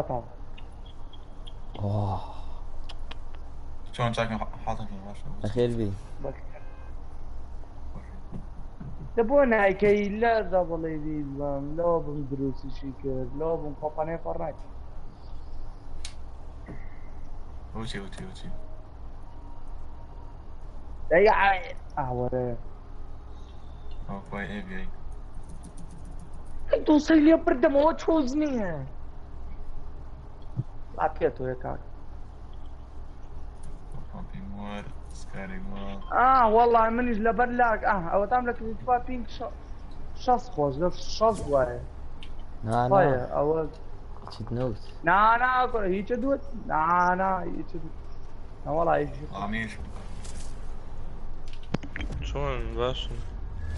قطع. شلون جاك حاطط في اخيل بي تبون هاي كي لا دبل اي لو بندروس شيكر لو بنقطعني فرنايت. وشي اي عين وريه هو كوي اي بي اي انتو سيليا برده ما تشوزني عطيته يا كاك. بي مور سكاري مور والله منيش لبلاك او تعملك تبقى بينك شاس خوش لك شاس واي نا اول شد نوت نا اقول هيك دوت نا هيك دوت والله هيك عميش شلون باش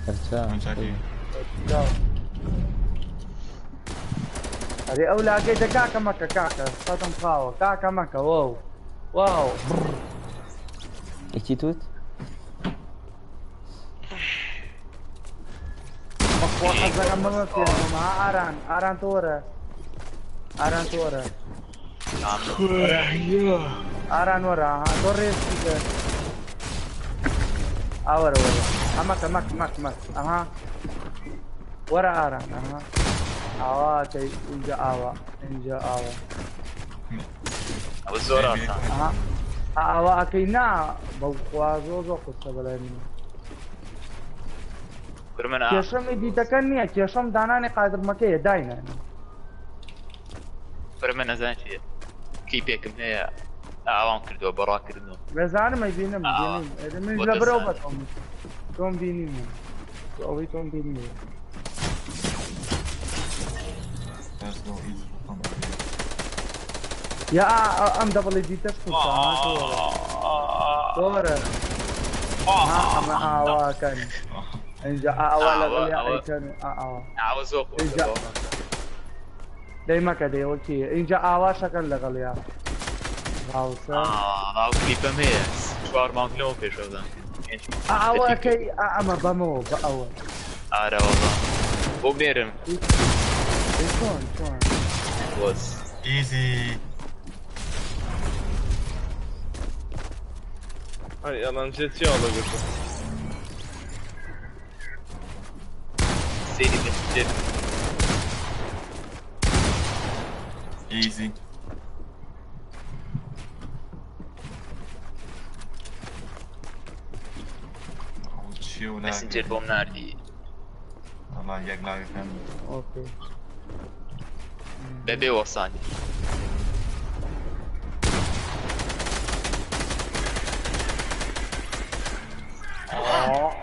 ارتاح جاكي هذه اولى كيدا كاكا مكا كاكا صوتهم خاوة كاكا مكا واو ايش توت واحد زعما مرت مع اران تورا اران ورا توريس ورا مك ورا اران كي انجا ابو الزورات كينا بوقوازو قصبلاني برمنا كيشم دي تكني كيشم داناني قادر مكيه داينا برمنا زانشي كي بيكم هي اعوام كردو برا كردو بس انا ما يبينم من لبروبتهم توم بيني او توم بيني يا ام دبل دي تسكت دورة كان انجا ولا كان عاوزوك دايما كده اوكي انجا شكل لغليا غاوسا كليبا ميس شوار مانكلو في شو ذا كي اما بمو باول ارا والله بو بيرم شلون بوس ايزي يلا نسيت يلا قلت سيدي بنت ايزي مسنجر بوم ناردي والله يقلع يفهم اوكي بيبي وصاني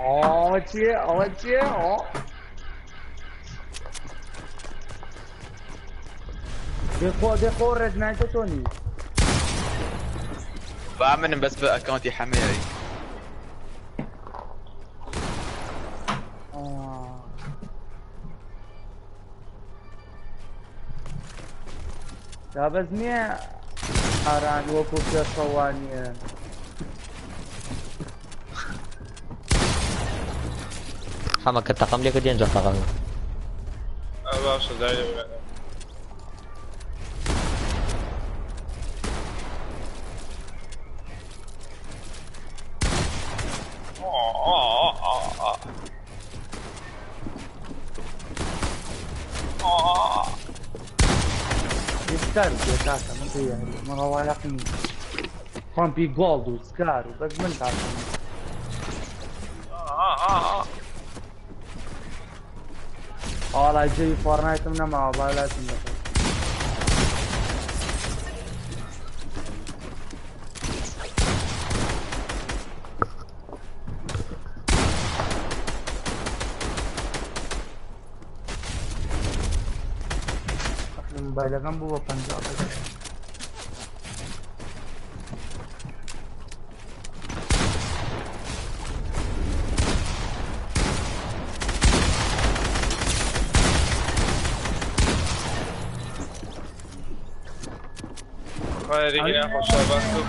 اوتي ديخو ريد نايت توني بعمل بس باكونتي حماية يا بزني اران وكو صواني حمك التقم لي كدين جا تقم باش دايما سكار يا كاكا ما فيها ما هو يقين كان بي جولد وسكار بس من تعرف لا يجي فورنايت من مع بالات موبایل کم بو 50 دیگه خوشا بستو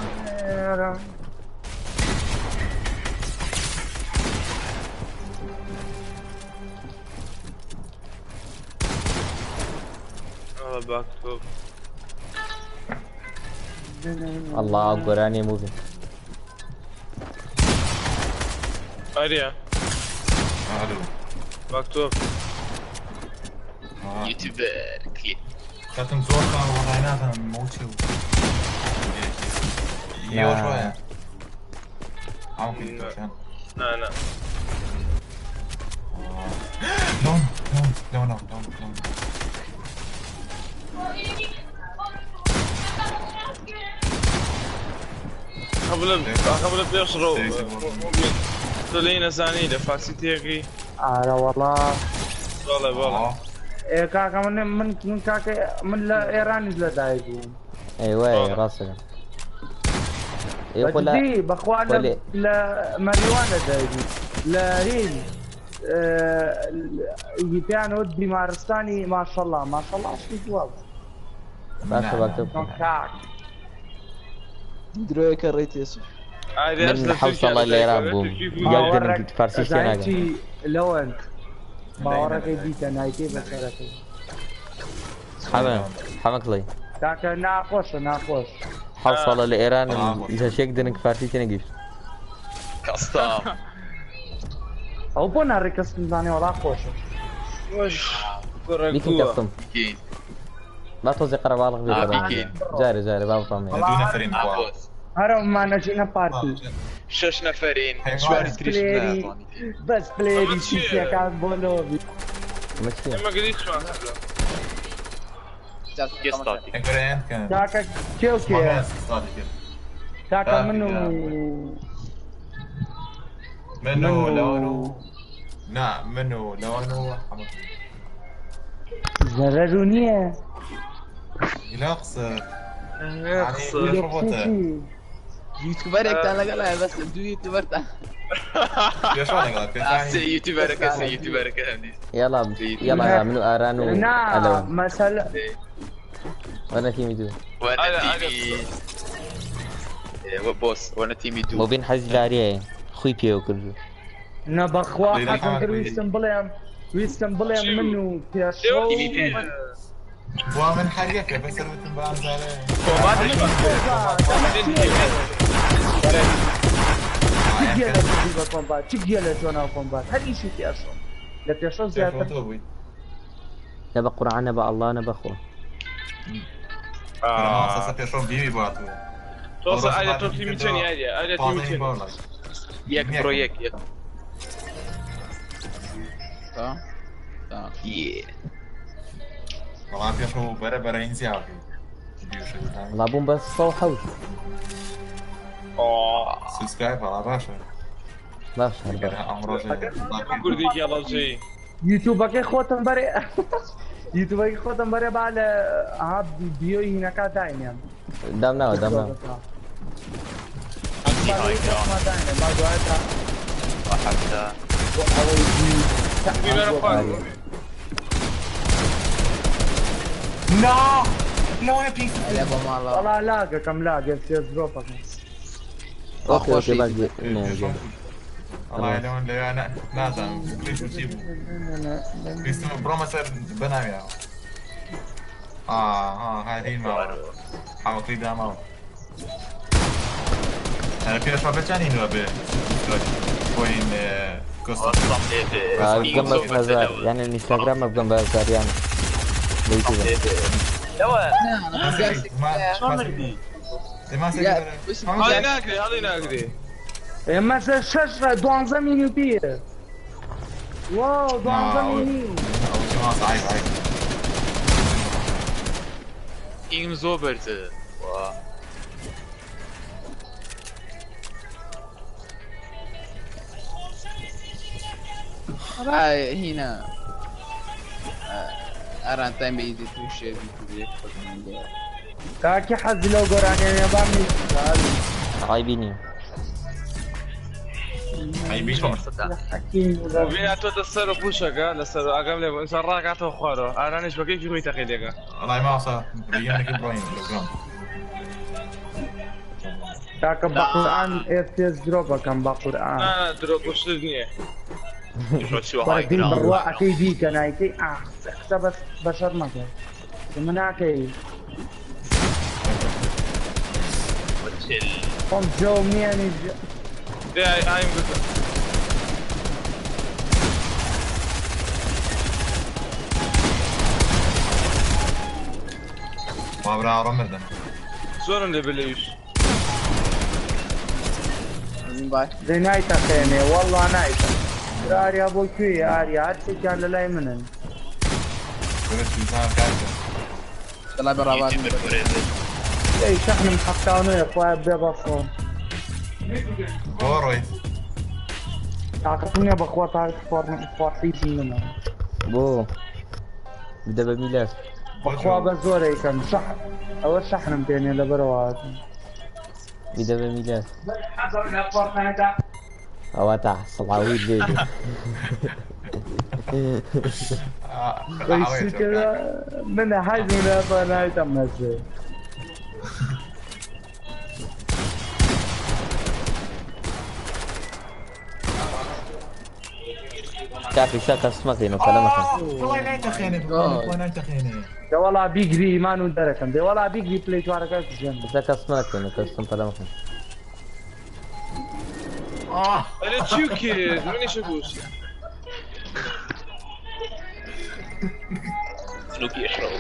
باکتو الله اكبر اني موفي. اريا الو مكتوب يوتيوبر كليب. كاتم زور كان وضعنا موتشي يو شوية عم كنت عشان لا لا لون لون لون لون لون قبل بيشرو تولينا زانيدة فاسيتيكي على والله والله إيه كاكا من كاكا من لا إيراني لا دايقو ايوه راسك. يقول بدي بخوان لا ماريوانا دايقو لا هين يبيان ودي مارستاني ما شاء الله ما شاء الله عشان جواب بكتب كاك دروي كريت يوسف من حوصل اللي يرابهم يقدر تفرسيش هناك لو انت ما وراك يديك انا كيف بسرك حمك لي كاكا ناقوش حوصل لإيران إذا شيء يقدر نكفرسيش نجيب كاستام او بنا ريكس ثاني ولا قوش وش بيكين كركوة كفتم كين ما توزي قرب على الغبير بيكين جاري بابا طامي دون نفرين عبوس هرم ما نجينا بارتي شش نفرين حيوان. شوارع تريش بليري بس بليري شيشة كان بولوبي مشكلة ما قديش ما يستاتي كان كان كاكا كيوكي كاكا منو لونه نعم منو لونه حمد زررونية يلاقص يخسر يكسوشي يوتيوبر كان لقى بس دو يوتيوبر تاع سي يوتيوبر كاسي يوتيوبر كهندي يلا منو آرانو نعم مثلا وانا تيمي دو وانا تيمي بوس وانا تيمي مو دو بين حزي لاريه خوي بيو كله نبخوا حسن ويستن بليم منه كيشو ومن حاجك بس اللي بتبان زعلان تجيله جونا كومبات هذه شيء كيشو لا كيشو زيادة نبى قرآن نبى الله نبى أخوه اساسا بيشون بيبي باتو توصل على توصل ميتين على تيمي يك برويك يك تمام تمام والله بيشون برا ينزعوا الله بوم بس صوحوش سبسكرايب على باشا لا شهر عمره جاي كرديك يلا جاي يوتيوبك خوتم بري يوتيوبك خوتم بري بعد ها فيديو هناك داين يعني دامنا وحتى لا لا انا بيس لعبة مع الله والله لاقى كم لاقى في دروبك اوكي باقي والله لو انا لازم ليش تجيبه بيسمو برومسر بنام يا هاي ما حاول كده ما انا في اشرب ثاني انه وين قصه بجنب بازار يعني الانستغرام بجنب بازار يعني ما هذه ناقدي ما شش دوانزا مينيو بيه واو دوانزا مينيو عيب إيم زوبرت راي هنا اران تايم ايزي توش فيديو كاكي حد لو قراني يا بامي عايبيني حكيم وبين أتو تصير بوشك لسه أقام لي إنسان راك أتو خارو أنا نيش بقيت في تقيلك والله ما صار بيانك ابراهيم بروجرام كاكا بقران اف دروبا كان بقران أنا دروب وش الدنيا شو هاي دي بروا اكي دي كان ايكي حسب بشر ما كان مناكي هم جو مياني جو هاي مقصد ما برا رمردن شلون اللي بليش من باي زي نايتا خيني والله نايتا اريا ابو كوي اريا هاتي كان لا يمنن قلت انسان كارثه طلع برا بعض اي شحن محطانه يا اخويا بيضافون بوروي تعرفوني يا اخويا تعرف فورتيز منهم بو بدا بميلاد اخويا بزوري كان صح اول شحن بيني لبروات بدا بميلاد هو تاع صلاوي بيبي بس كذا من حاجه من هذا نايتا مزه كافي شاك اسمك انه كلامك والله لا تخيني والله لا تخيني ده والله بيجري ما ندركم ده والله بيجري بلاي شوارع جنب شاك اسمك انه كاستم كلامك انا تشوكي من يشوفوش سنوكي يشربوا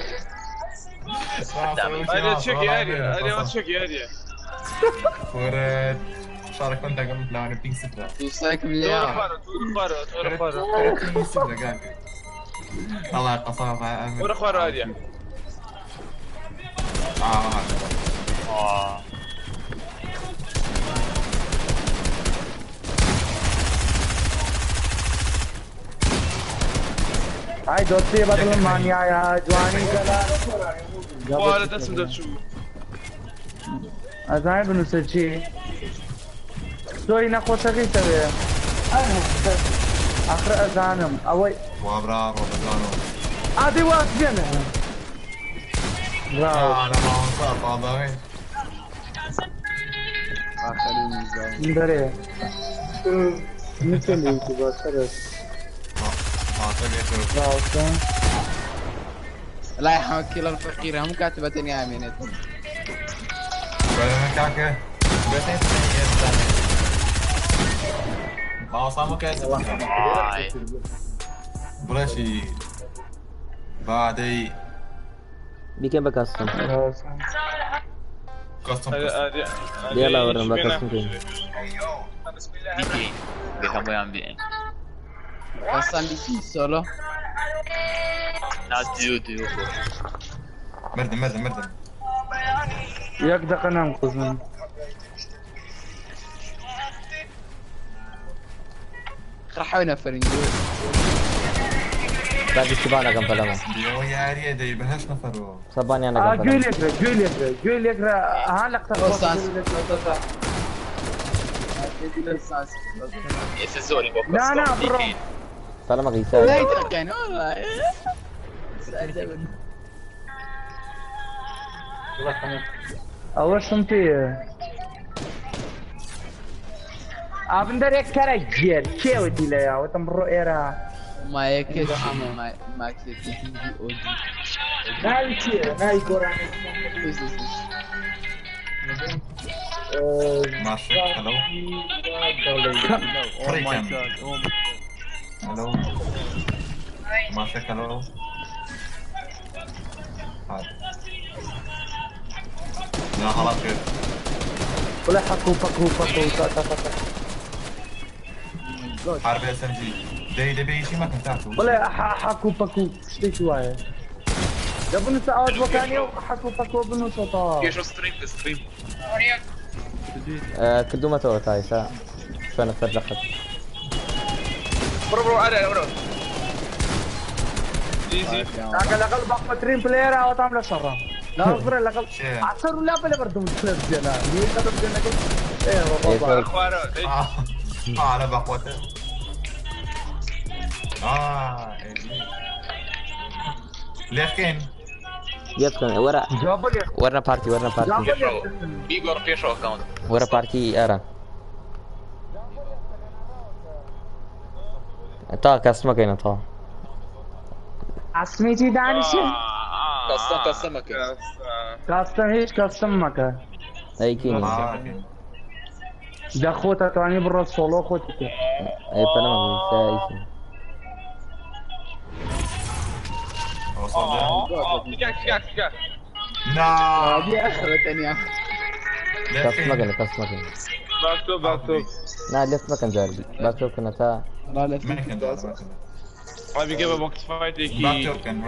انا تشوكي انا تشوكي هادي ورد شارك كنت قبل لو انا بينك ستة توصيك تور مليار فارو بينك ستة قاعد الله يقصر ورا خوارو هادي هاي دوستي بدل مانيا يا جواني كلا والله اسم ده شو ازاي بنسجي سوي نخو سقي تبي اخر اذانم اوي وابرار وبزانو عادي واقف جنة برافو انا ما انصاف هذا اخرين الزاوية مدري مثل يوتيوب خلاص برافو لا يا حمد كلا الفقير هم كاتبتني امينة بعدين كاكا بس ما صامو كاتب بلاشي بعدي بكم بكاستم كاستم يلا ورنا بكاستم كين دي دejamos ya bien بس عندي شي سولو ناس ديو مردم يقدر انا انقذ راحونا فرنجو بعد الشبانة كم كلامك يو يا ريدي بهاش نفرو صباني انا كم قول كلامك يقرا هالك أستاذ. ese زوري لا لا برو كلامك لا يساعد يتركين والله اول شنتي ابندر كراجير كيوتي لا يا وتمرو ايرا ما يكش ما كشف اوجي نايتي ناي قران ماشي هلو هلو ماشي هلو لا خلاص كده ولا حكوا فكوا حرب اس ام جي دي بيجي ما كنت تعرفه ولا حكوا فكوا اشتي شويه قبل ساعات مكاني حكوا فكوا بنص كيشو ستريم كدومة توتا يسا شلون اتفرجت برو برو ايزي اقل باقي 3 بلاير او تعمل شر لا اصبر الاقل 10 ولا بلا بردهم كلب جنا مين كتب جنا ايه والله خوارو انا بقوته لكن يتكن ورا جواب لي ورنا بارتي بيجور كيشو اكونت ورا بارتي ارا تا كاسمك هنا تا اسميتي دانش قسم قسمك كاستم هيش كاستم مكا اي كيني جا خوتا تواني برا الصولو خوتك اي بلا سايسي وصل فكاك نعم هذه اخرتني يا كاس مكان كاس مكان مكتوب نا لف مكان جاربي باكتوب كنا تا ما لا ما كان ما بيجيب بوكس فايت باكتوب كان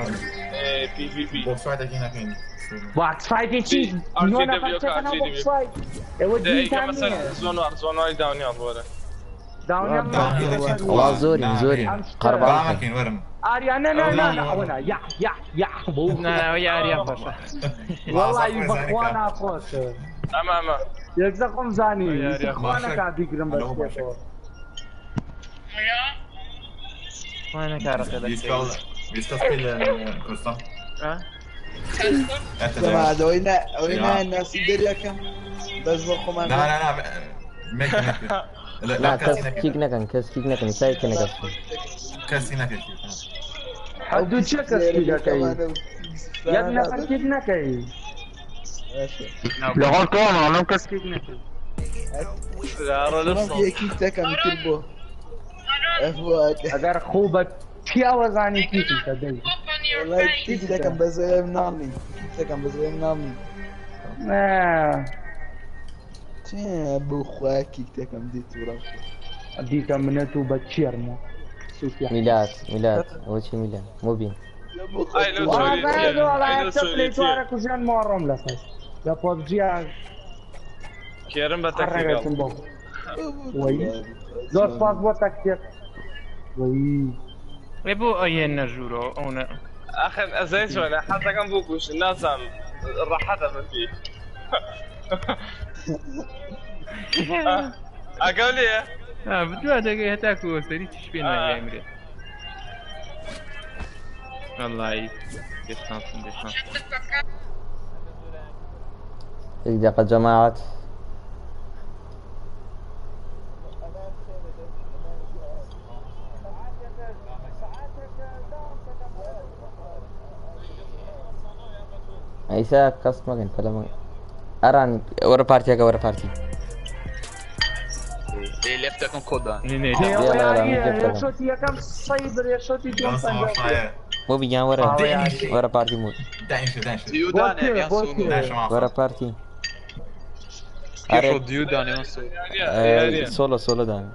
بي في بي بوكس فايت هنا كان باكس فايت يشي نونا فرشة انا باكس فايت اودي دقيقة مثلا ثانية زون داون يلا داون والله زوري قرب ما عليك كان ورم اريا لا هنا يا بو لا ويا اريا فرصة والله يبخوانا خوت اما يزقم زاني يا رياض. يبخوانا كابي قرم بس وينك يا رقيب بيستقبل كرسة ها جماعة وين الناس يدري كم بس بخو لا لا لا ميك لا كاس كيك نكن كاس كيك نكن ساي كنا كاس كاسينا كي حدود شكس كذا كي يا ابن فكيتنا كي لغة كوما لم كسكيتنا كي لا ما في كيك تكم تربو افواك اگر خوبت فيها وزاني كيتي تدي والله كيك تكم بس منامي تكم بس منامي چه ابو خواه كيك تكم دي تورا ديك منتو بتشيرمو سوفيا ميلاد اول شي ميلاد مو بين اي لو والله تبلي توارك وزن مورم لفس يا بوبجي كيرم حرقت بتكفي البوك وي زور باسبور تكتير وي ويبو اين نجورو اون اخي زي شو انا حتى كان بوكوش الناس راحتها فيه اقول لي بدو هذا هتاكو سري تشبينا يا امري والله ديشانس دقيقة جماعة عيسى كاس مكان فلا اران ورا بارتي ورا بارتي اللي لفتكم كودا يا شوتي يا كم صيبر يا شوتي كم صيبر مو بيجان ورا بارتي مود دانش ديودان ينسون ورا بارتي كيف ديودان ينسون سولو دان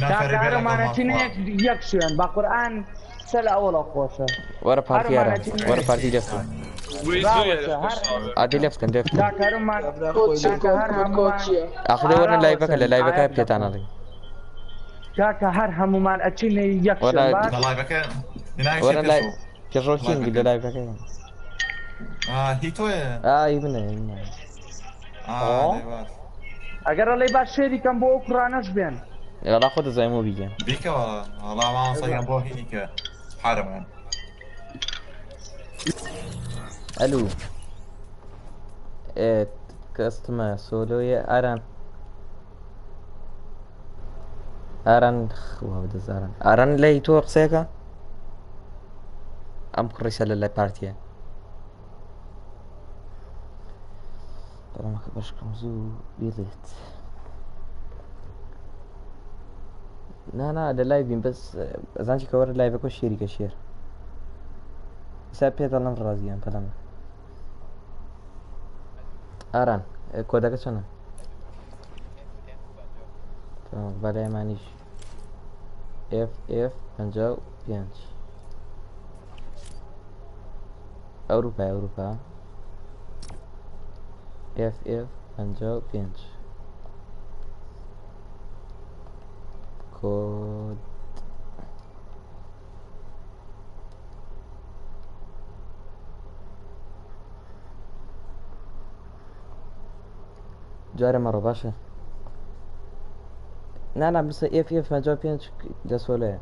كاكارو مانا تينيك يكشن بقرآن سلا أولا قوسه ورا بارتي لفت عادي لفت كاكارو مانا اخذ ورا لايفك بتاعنا لي كاكا هر همو مان أتشيني يكشن والله بك ورا لايف كروشين قد لايفك هيتو يبنى اگر اللي باشيري كان بو أوكرانش بين يلا خذ زي مو بيجان بيك والله ما صيام بو هيك حرم الو كاستما سولو يا اران خو بدز اران لي تو قسيكا ام كريسه لله بارتيا ما كبرشكم زو بيليت لا ده لايفين بس زانشي كور لايفك وشيري كشير سابيت الله راضيان فلان اران كودك شنو تمام بله معنیش F 55 اروپا F 55 کد جاره مرو باشه نه بس F 55 جسوله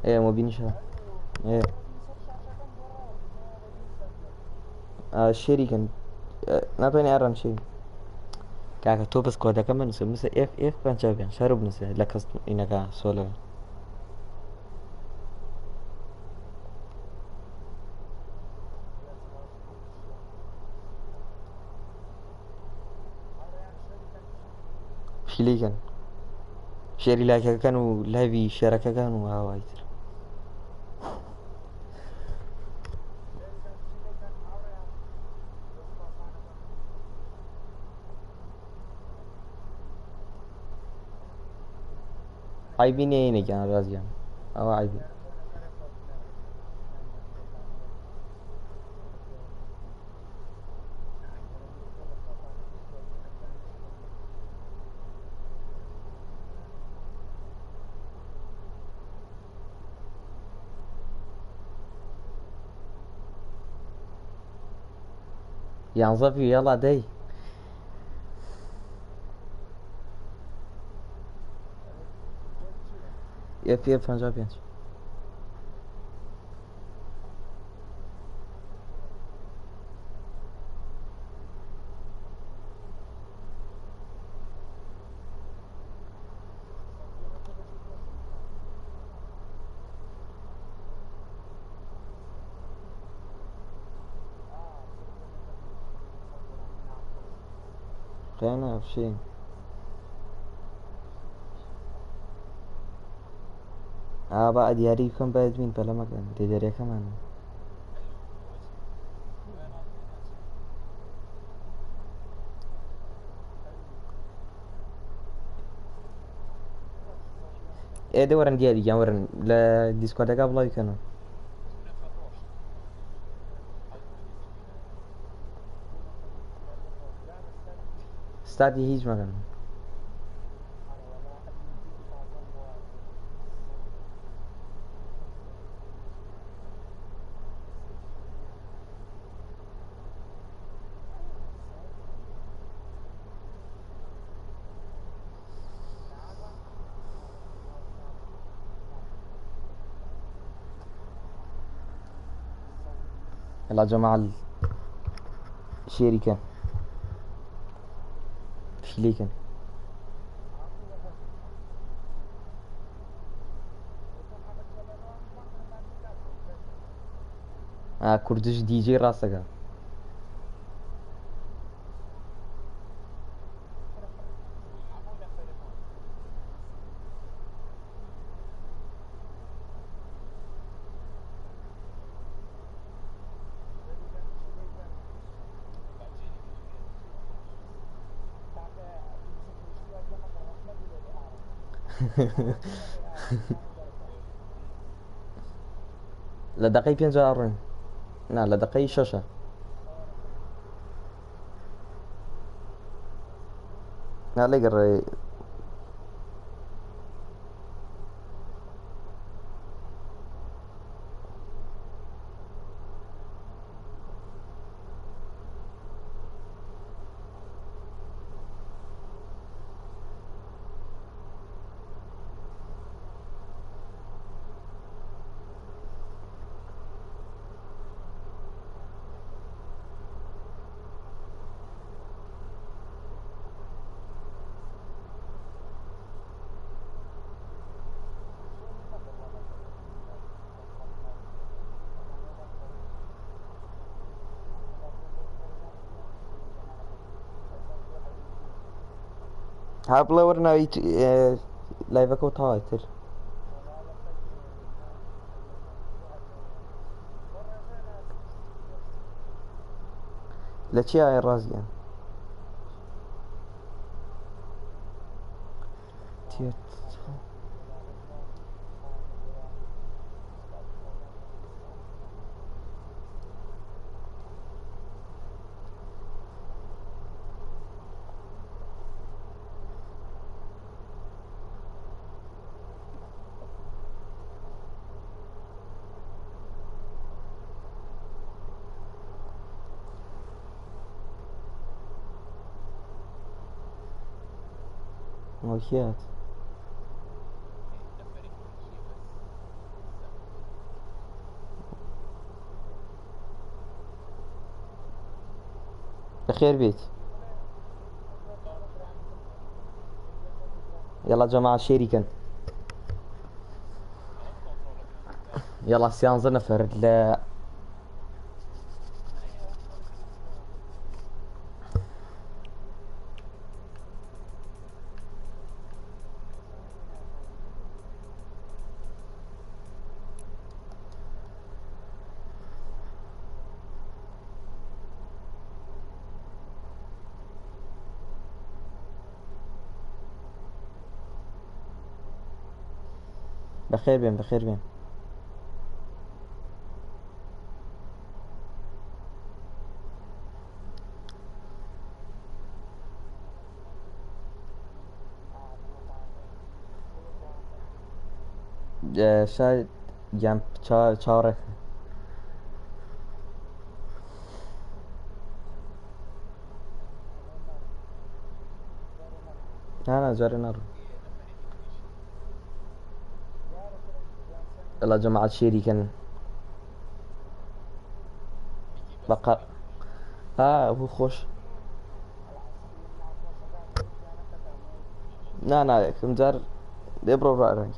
ايه مو بيني شو ايه شێریکن ناتوانانی ئارام شێ کاکە تۆ بەس کۆدەکە بنووسە بنووسە F پێیان شارە بنووسە لە کەس ئینەکە سۆلە پشیلیکەن شێری لایکەکەکەن و لاوی شێرەکەکان و هاوای تر عیبی نیە اینێکیان ڕازیان ئەوە عیبی یانزە یاڵا دەی F 55 خیانە ئەفشین با دیاری کەم باید بین پەلەمەکەن دێدەریەکەمان ئێدە وەرن دیاریگیان وەرن لە دیسکۆردەکە بڵاویکەنەوە ستاتی هیچ مەکەن يلا جماعة شيريكا شليكا كردش دي جي راسك لدقيقة بينجا أرين نا لدقيقة شاشة نا لقر هابلا ورنا لايفك وتايتر لا شيء رازيان وكيات بخير بيت. يلا جماعة شيريكن. يلا سيان زنفر لا بخير بين بخير بين. شاید جنب چارك. أنا جاري نار. يلا جماعة شيريكن بقى هو خوش. لا كم جار دبرو رأيك.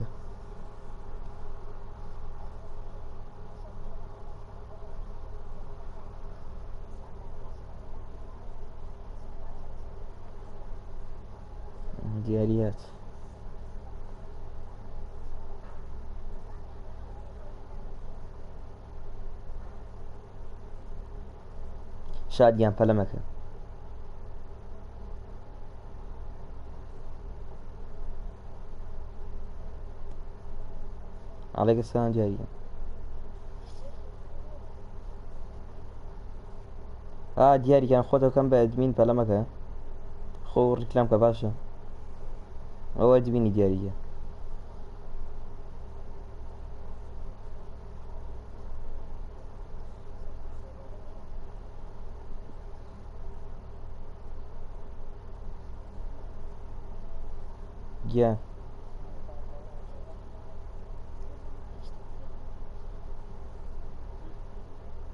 دياريات شاديان فلمك عليك السلام جاية. دياري كان خودها كم بأدمين فلمك خو ركلام كباشا هو أدميني ديارية. Yeah.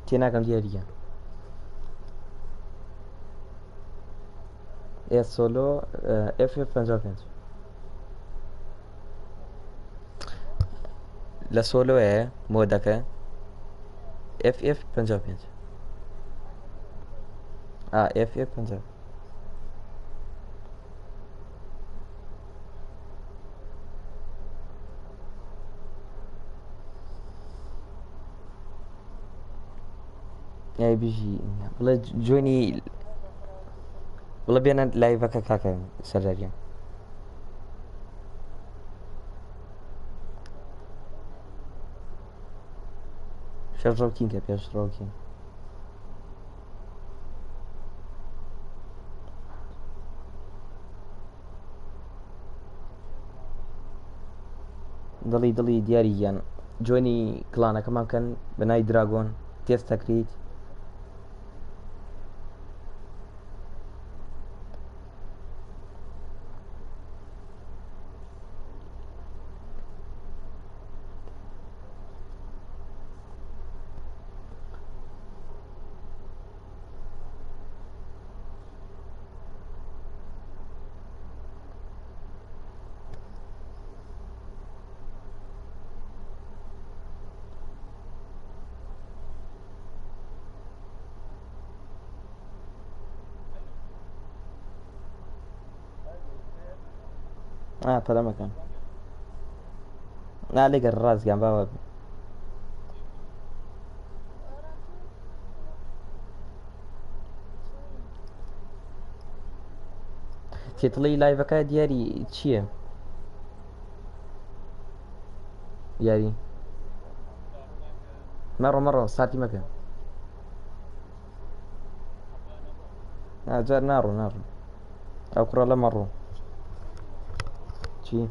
تينا كم ديارية ايه سولو اف 55 لا سولو है मोदक है FF 55 FF 55 يعني بيجي والله جوني والله بينا لايفك كاكا سراريا شروكين كيف شروكين ضلي دياريا جوني كلانا كمان كان بناي دراغون تيست تكريت فلا مكان لا لقى الراس قام بابا تطلي لايفك دياري تشيه ياري مرة صارتي مكان جار نارو أو كرة لا مرة شي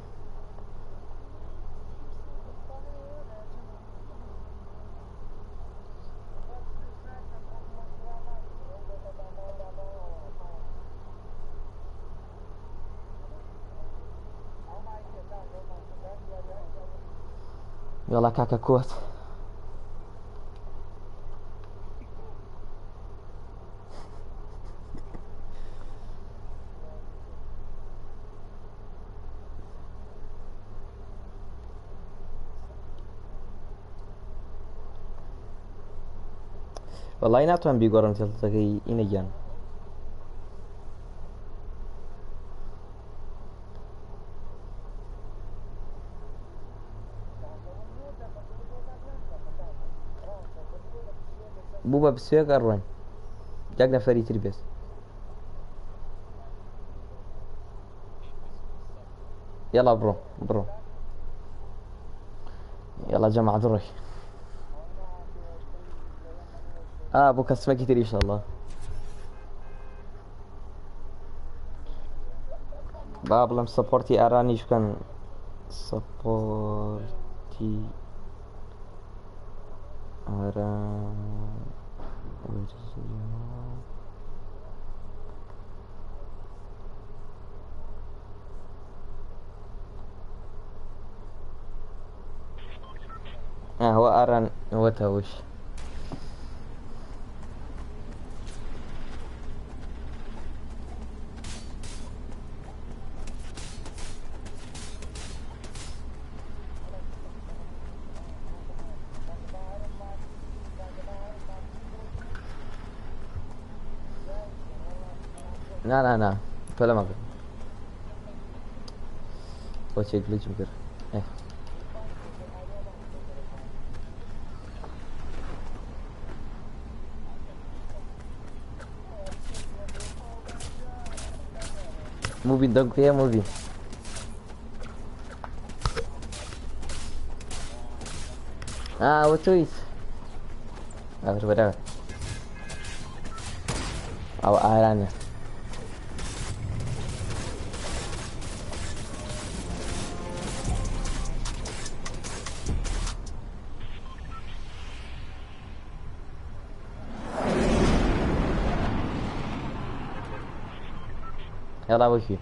يلا كاكا كوت والله ناتوان بیگۆڕم تێڵتەکەی اینە گیان بوو بە پسوێک ئەڕۆین یەک نەفەری تر بێت يلا برو برو يلا جماعة دروي ابو كسبة كتير ان شاء الله باب لم سبورتي اراني شو كان سبورتي اران هو اران هو توش لا فلا ما وشي جليتش بكر ايه موفي دوغ فيها موفي وتويت بدأ أو آيرانيا يلا وكي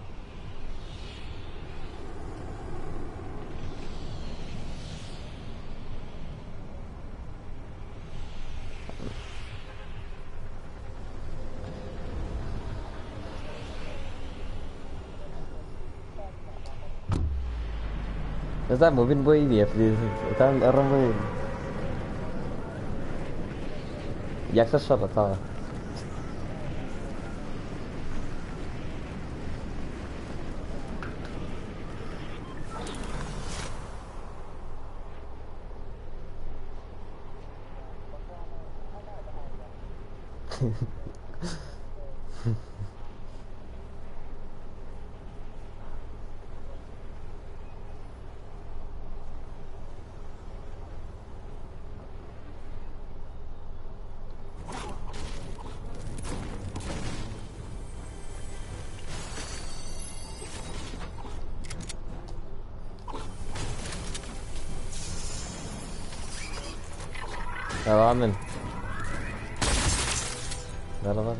Está moving boy dia, está orang boy. Jak se šlo to? تماما يلا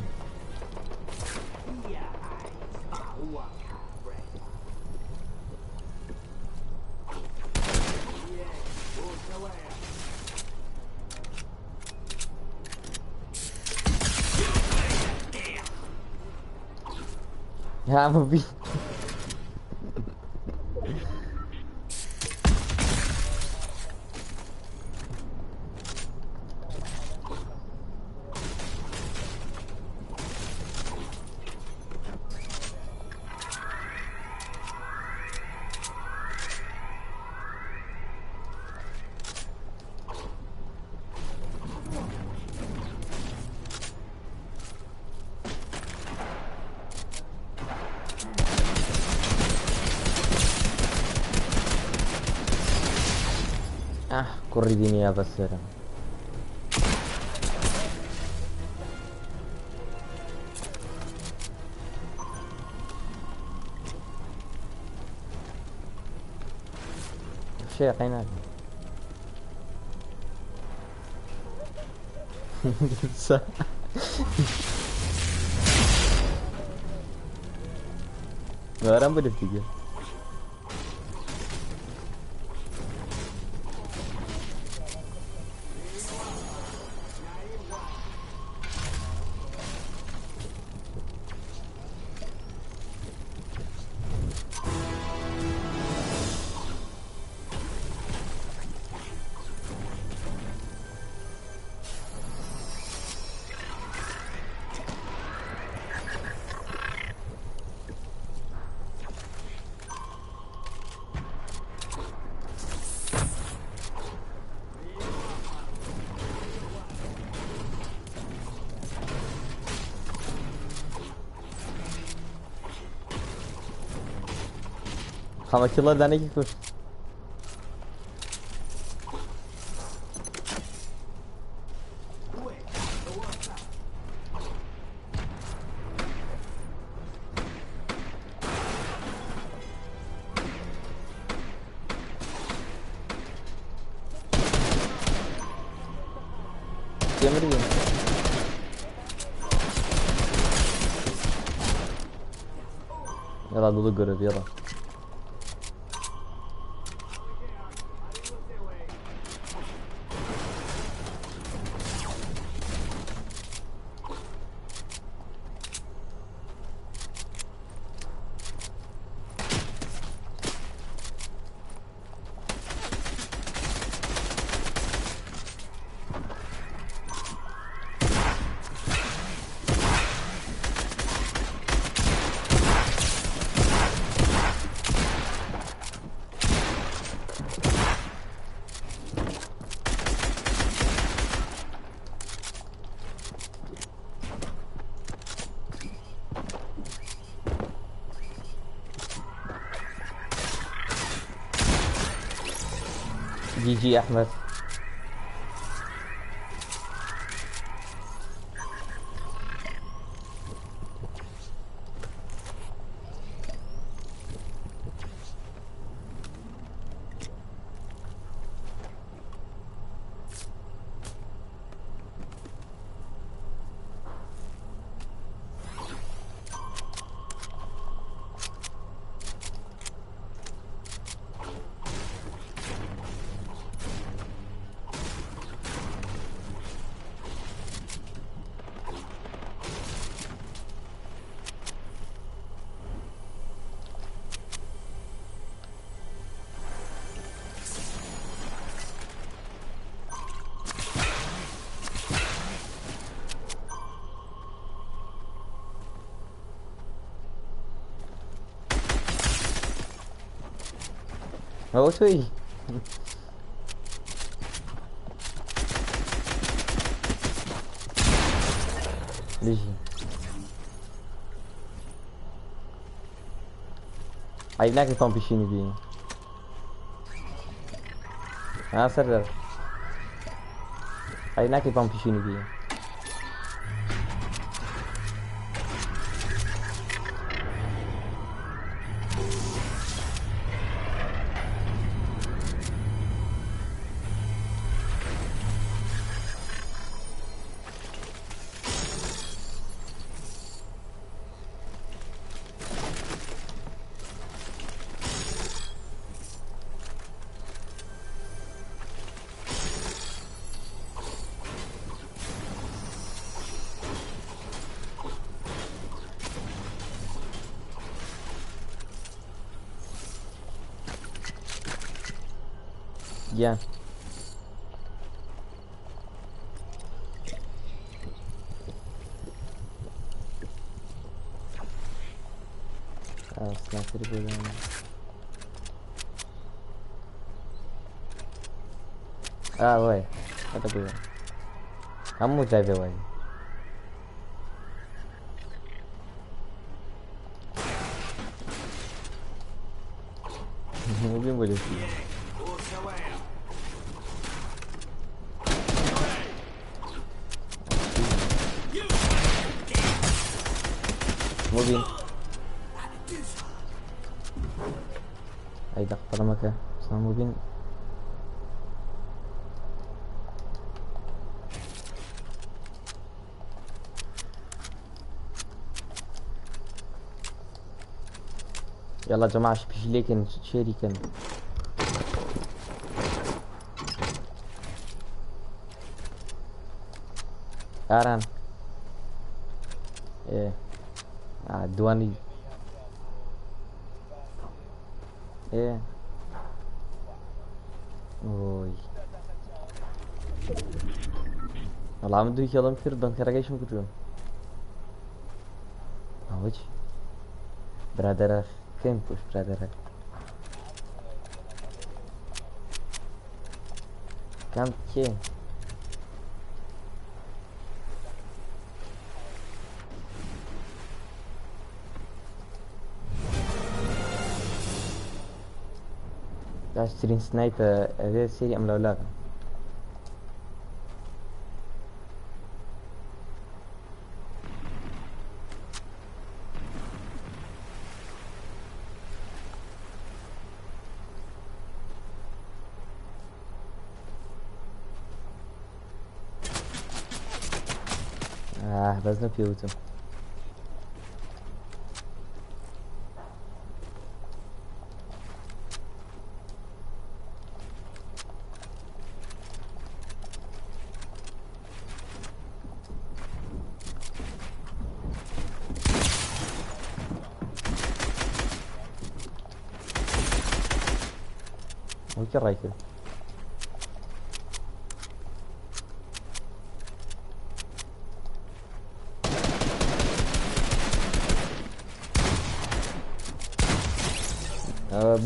يا عم corridini a passare. شيء قيناك Orang berdua. خمس الله دانيكي كوش يمرين يلا دودو قرب يلا جي جي احمد هو شوي ليش عيناك يفهم بيشيني بيه ها سردر عيناك يفهم بيشيني بيه جان سنايبر بيقولون وای هذا بيقول هم جايبه وای مو بين ولا شيء موبين هيدا قرمك صار موبين يلا يا جماعة شبيش ليكن شيريكن اران ايه الدواني ايه اوي والله عم بدي يلا كثير بنكرجيش مكتوب اوج برادر كم بوش برادر كم كي اشترين سنايبر غير سيري ام لا لا. بس نبيوتم وكي رايك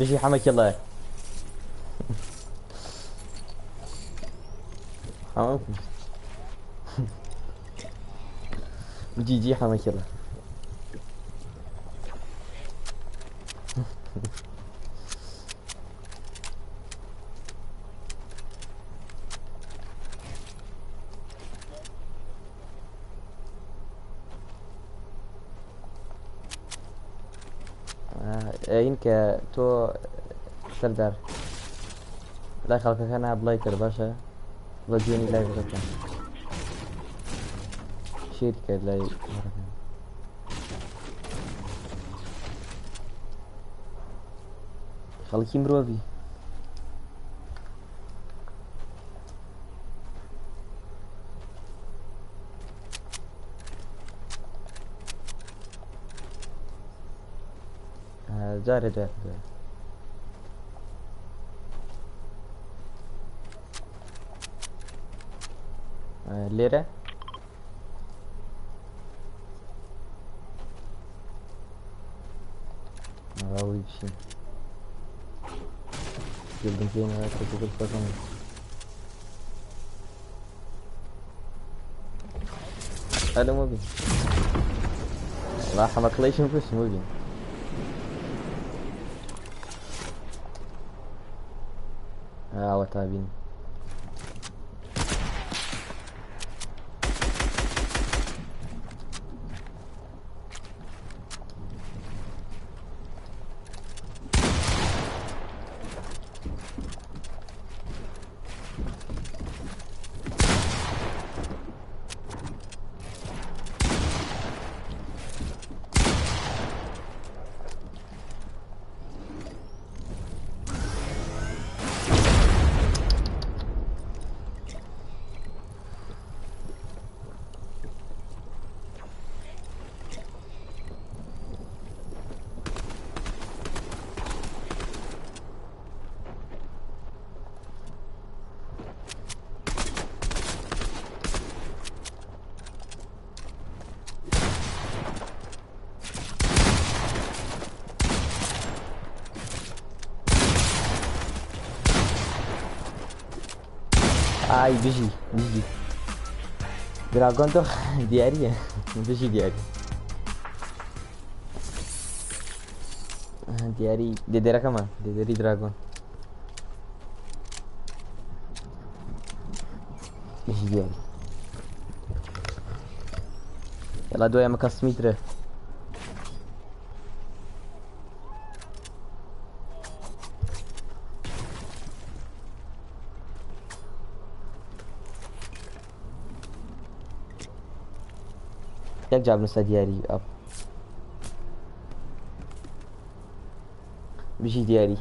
بيجي حمك يلا حمك بيجي حمك يلا ينك تو سردار لا خلقك انا بلايكر باشا رجوني لايف كذا شيت كذا خلقي مروفي جاري ليرة راوي بشي جلدن فينا كتب الفرن هذا مو بي راح ماكليشن فيش مو بي وتابين اي بيجي دراغون تو دياري بيجي دياري ديرا كمان ديري دراغون بيجي دياري يلا دويا مكاس متر Jak جاب نسا دياري اب بيجي دياري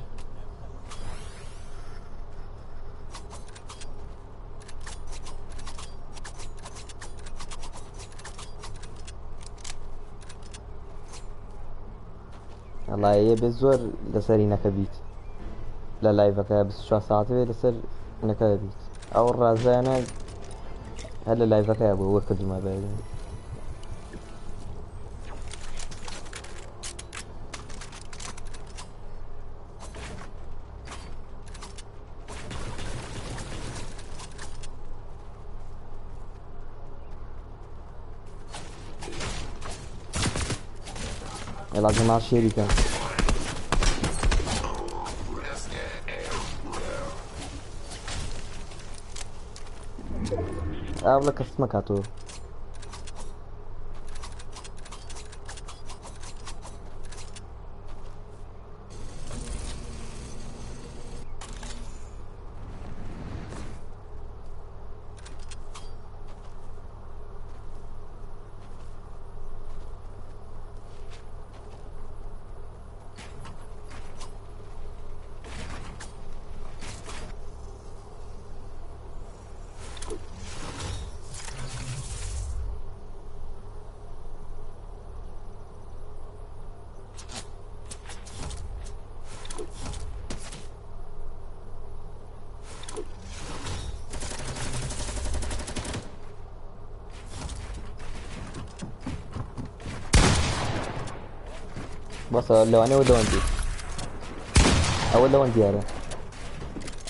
والله هي بزور لسري نكبيت لا لايفك بس شو ساعات لسر نكبيت او الرازانة هلا لايفك يا ابو وكد ما بعد لازم مع الشركة والله كسمك هاتو بس لو انا ولا وندي ولا وندي انا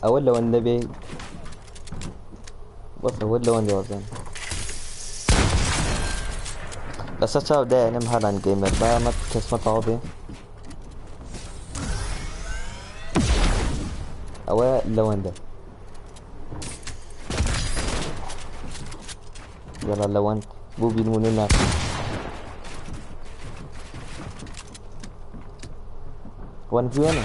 ولا والنبي بس ولا وندي وزن بس اشوف ده انا مهران جيمر بقى ما كسمة طابي ولا وندا يلا لو انت بوبي المنونة وان في انا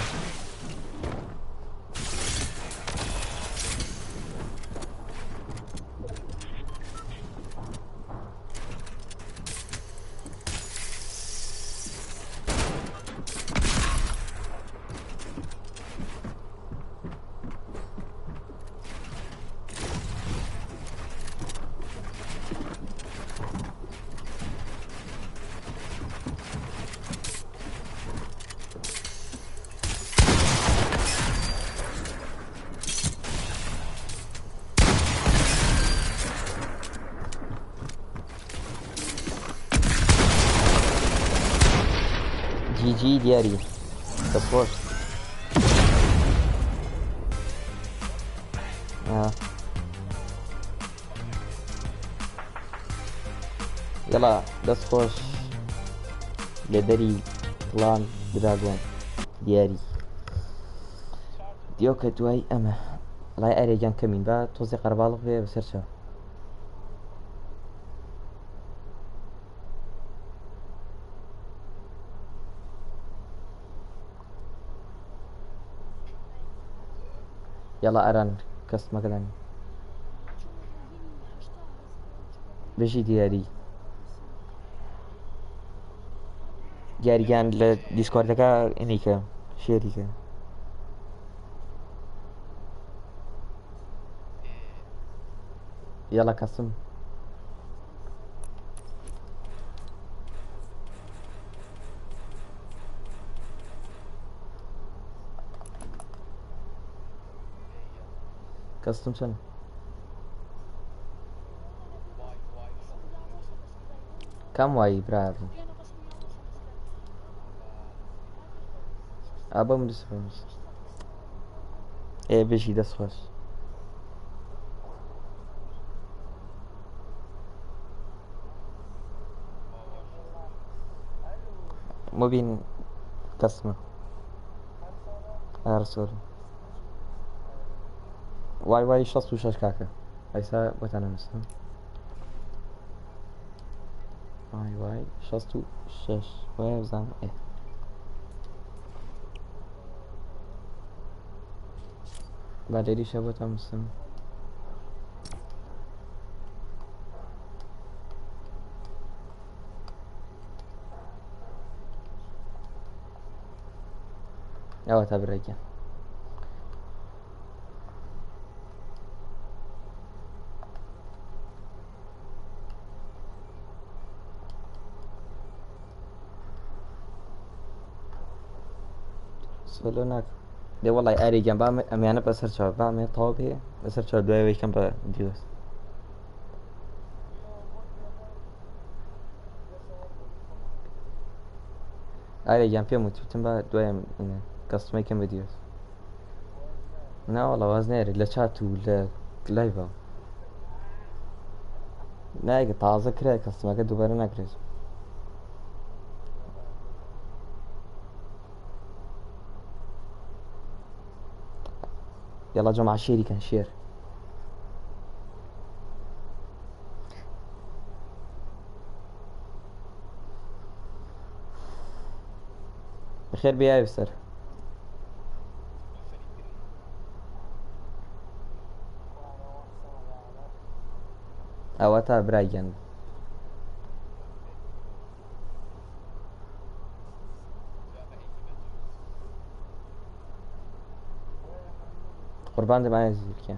جي جي دياري سبورت يلا بس خوش لدري كلان دراغون دياري ديوكا دواي اما لا اريجان كمين با توزي قربالغ بيه بسرشا يلا اران كست مثلا بيجي دياري جان لديسكورد كا انيكا شيريكا يلا كاستم كاستم شنو كم واي برافو ابا مدسفنس ايه بيجي دسخش مبين كسمة ارسل واي واي شخص وشاش كاكا هيسا بتانا مسلم واي واي شخص وشاش واي بزام ايه بعد لي شبوت مسلم يا تبريك سولوناك دي والله اري جنب امي انا بسر شباب بعمل طابي بسر شباب دوي كم بديوس اري جنب فيه متوتم بعد دوي من كاستمر كم بديوس لا والله وزني لا شات ولا لايفا لا تازه كره كاستمر که دوباره نکرد يلا جماعة شيري كان شير بخير بيا يفسر اوتا برايان قربان دي معايا زيك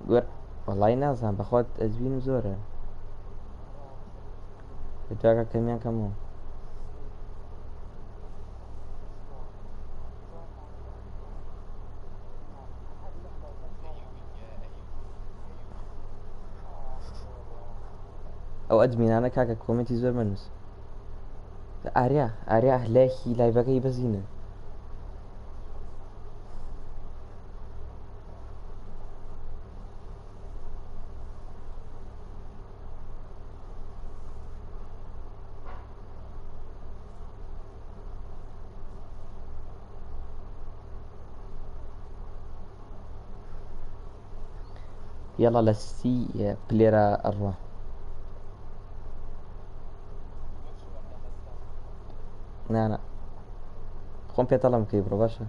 قر والله نازم بخواد ازبين زوره بتاعك كميان كمو او ادمين انا كاكا كومنتي زور منوس اريا لاكي لايفاكي بزينه يلا لسي بليرا الروح لا قوم بيطلع مكيبرو باشا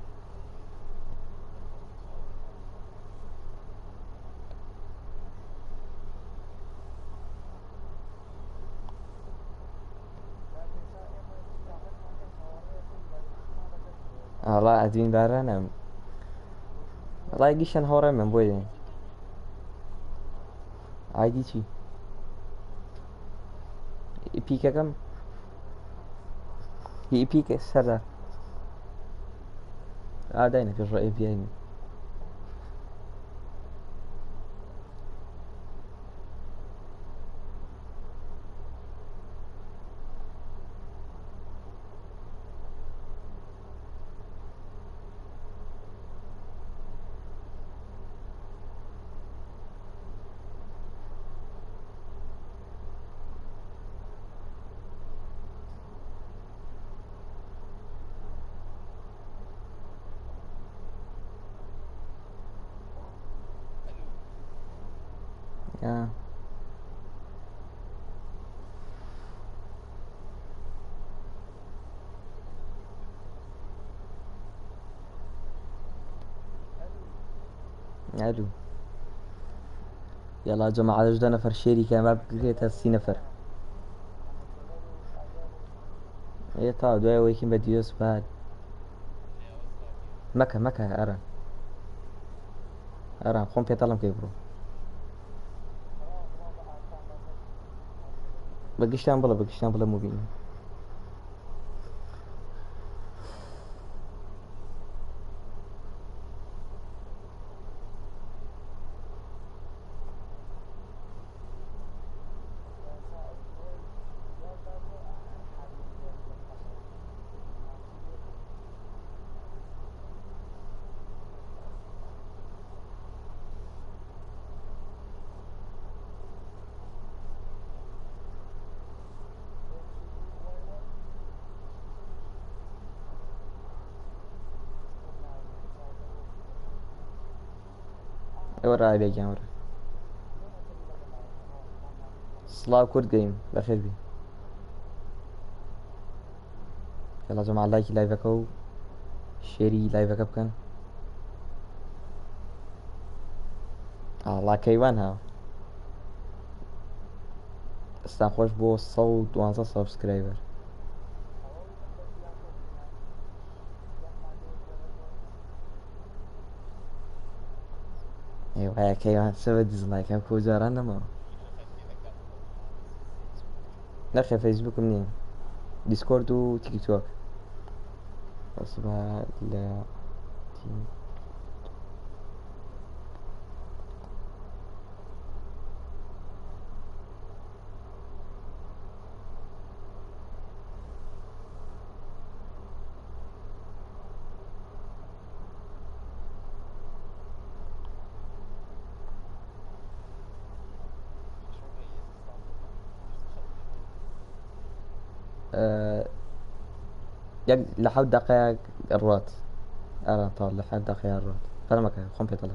والله قاعدين بارانا والله يجيش انا هورا من بوي عادي شي ايبيكا كم هي ايبيكا سرا داينا في الرأي بياني الو يلا يا جماعة جدا نفر شيري كان ما بقيت هسي نفر ايه تا دوای ويكين بديوس بعد مكة اران قوم بيطلم كيبرو بقيشتان بلا مبين ورا علي جامر سلاو كورد جيم بخير بي يلا يا جماعة لايك لايفكو شيري لايفك بكن الله كيوان ها استان خوش بو صوت وانسى سبسكرايبر ايوه يا كيوان سوى ديزلايك هم كوزارنا ما نخي فيسبوك منين ديسكورد وتيك توك اصبح لا يق لحد دقائق الروات الان طالع حد خيار رود فلمك خون في طلع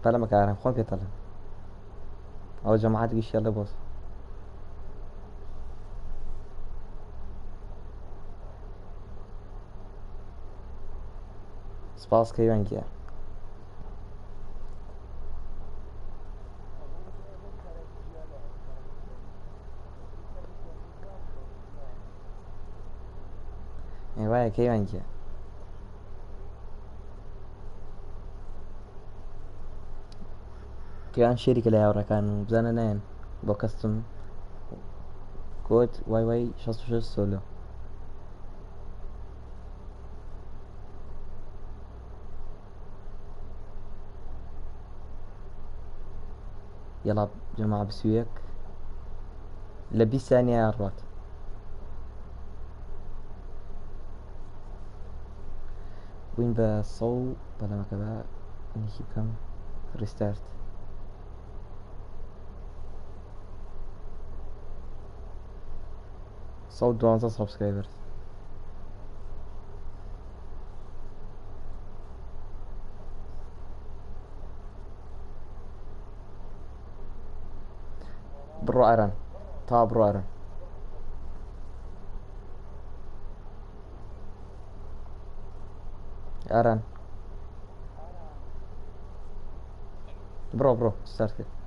فلمك ارم خون في طلع او جماعات قيش يلا بوس سباس كيوان جيا ايوه كيوان جيا كان شركة لا يورا كان زنانين بوكستم كود واي واي شو سولو يلا جماعة بسويك لبي ثانية يا رات وين بصو بلا ما كذا نجيب كم ريستارت صوت 12 سبسكرايبرز برو ارن تا برو ارن ارن برو ستارت كده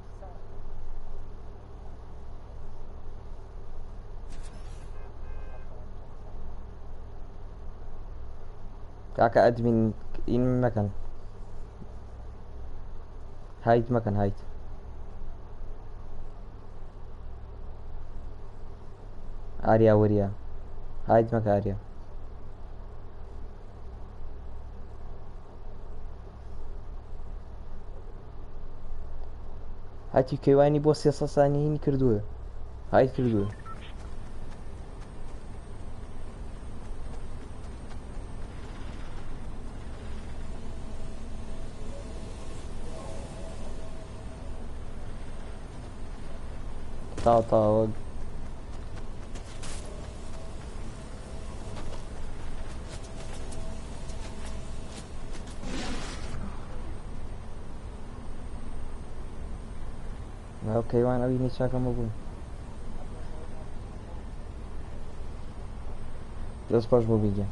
كاكا ادمن ان مكان هايت مكان هايت اريا وريا هايت مكان اريا هاتی کەیوانی بۆ 300 سانی هینی کردووە هاید کردووە تا کەیوان ئەوی نێچاکەمە بوون دەست پاش بۆ بیگەن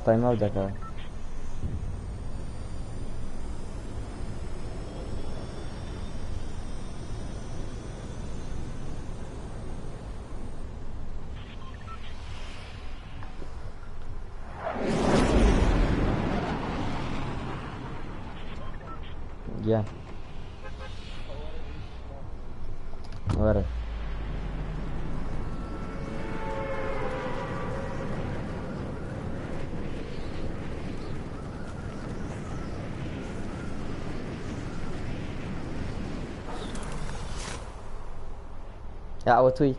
تایم ئەو دەکات Yeah. Where? Ya o tweet.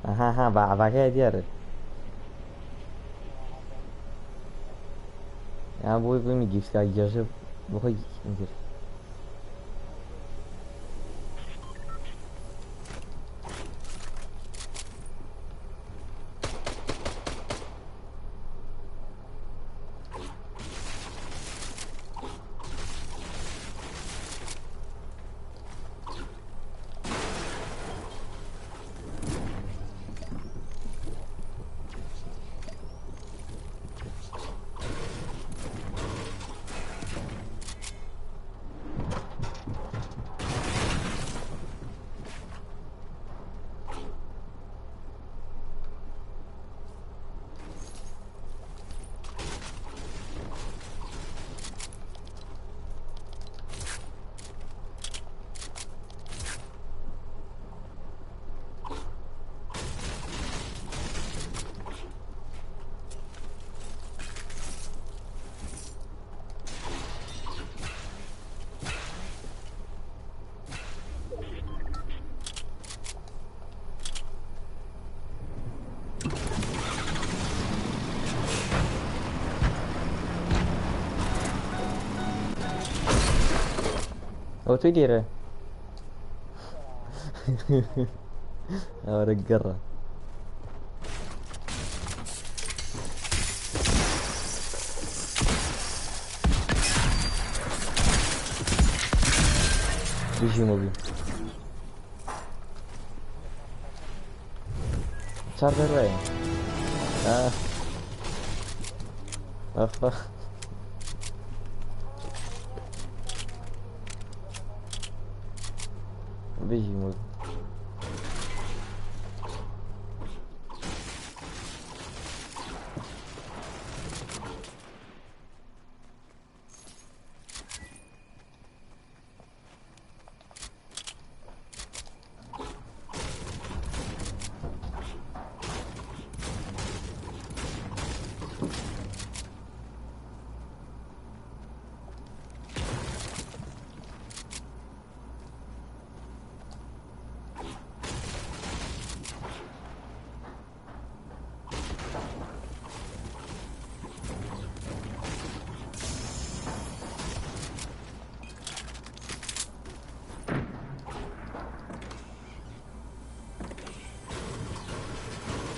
Aha ba kayak dia. Ya bu mi gift ka yazı bu kadar indir. هو تديره ورق قرة بيجي موبي صار بالرأي أخ بيجي موبي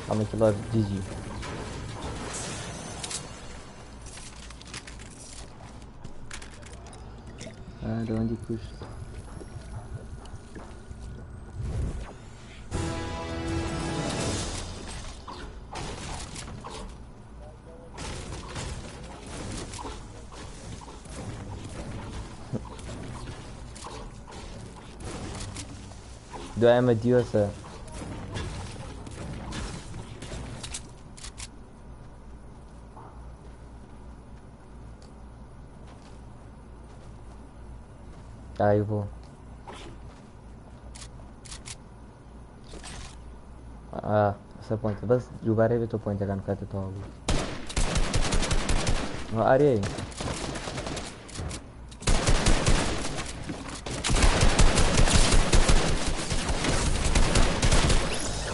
عملت لايف جي جي لو عندي كوش دعاء مديوسة ايوه ऐसा पॉइंट बस दोबारा भी तो पॉइंट लगाना कहते तो अभी आ रही है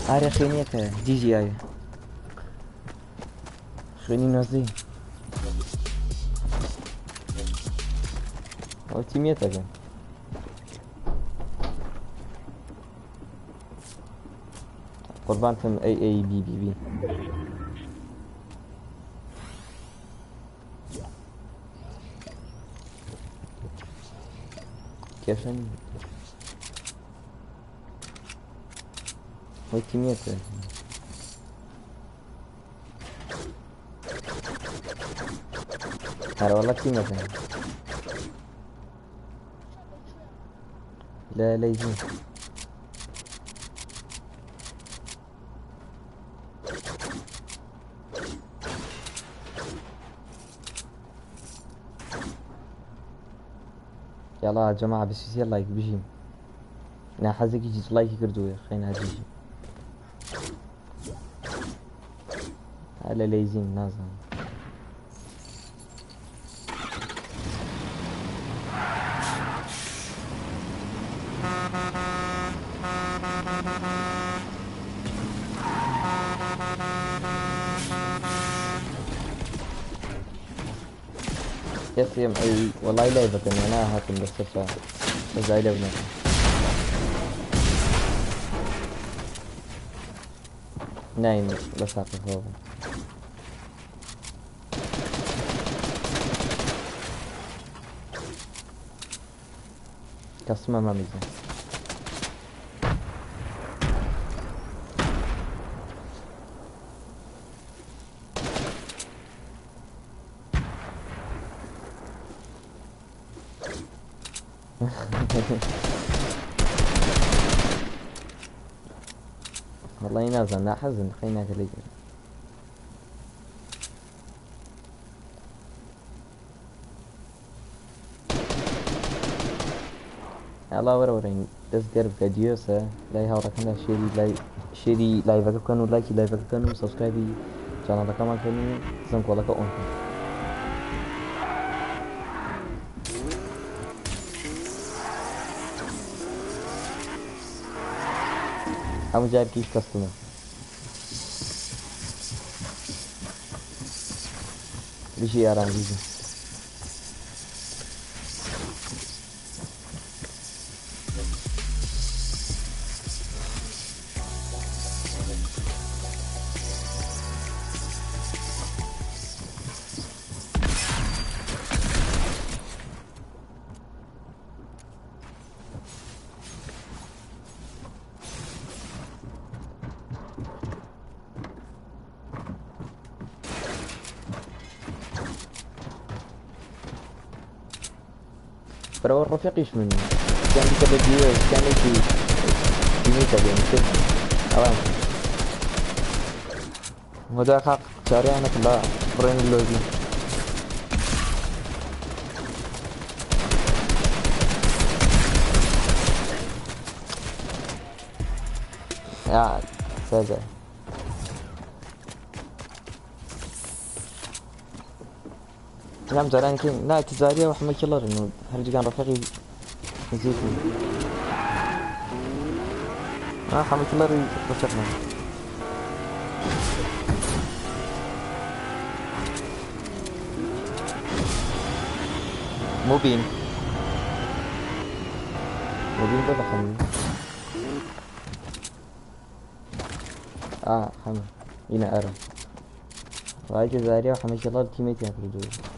आ रही خينية جي جي آي خيني نازي أو تيميتها كان قربان فم اي بي بي بي كيف شن هو كميته ترى والله كميته لا لا يجي يلا يا جماعة بس يلا لايك بيجي نا حزك يجي لايك يقردوا يا خينا هجيجي على ليزين نازم يس يم اي والله لعبة انا هاتم بس بس هاي لعبة نايم بس هاتم فوق كسمة ما ميزة والله ينازل لا حزن خلينا كليك الله ورورين دس قرب فيديوسا لا هاورا كنا شيري لايفك كانوا لايك لايفك كانوا سبسكرايبي channel كمان كانوا زنك ولا كأون हम जाए किस कस्टमर विषय आराम लीजिए برا رفيقيش مني كان كذا ديوز كان يجي يميت بين كده أوان وده حق شاري أنا كلا برين اللوجي يا ساجا نعم زران كين لا تزاريا وحمد كيلر إنه هرجع كان رفيقي نسيتني حمد كيلر رفيقنا موبين ده خمين حمد هنا أرى وهاي جزائرية وحمد كيلر تيميتي هكذا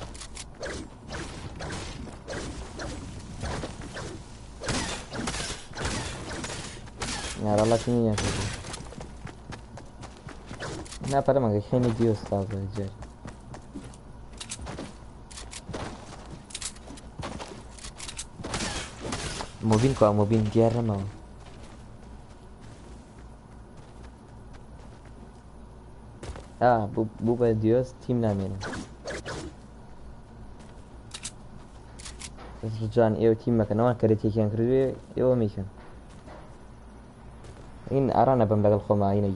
يا الله كني يا سيدي أنا أبغى ما كيني ديو استاذ رجال موبين ديار ما بوبا ديوس تيم نامينا رجال إيو تيم مكان وان كريتي كان كردوي إيو ميكان إن أرانا بملك الخوما هنا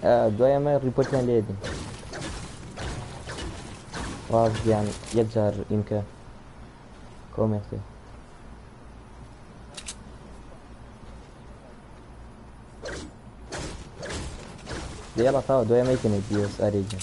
جا دوايا ما ريبورتنا ليدي واز يعني يجار إمكا كومنتي يلا طاو دوايا ما يمكن يديوس أريجا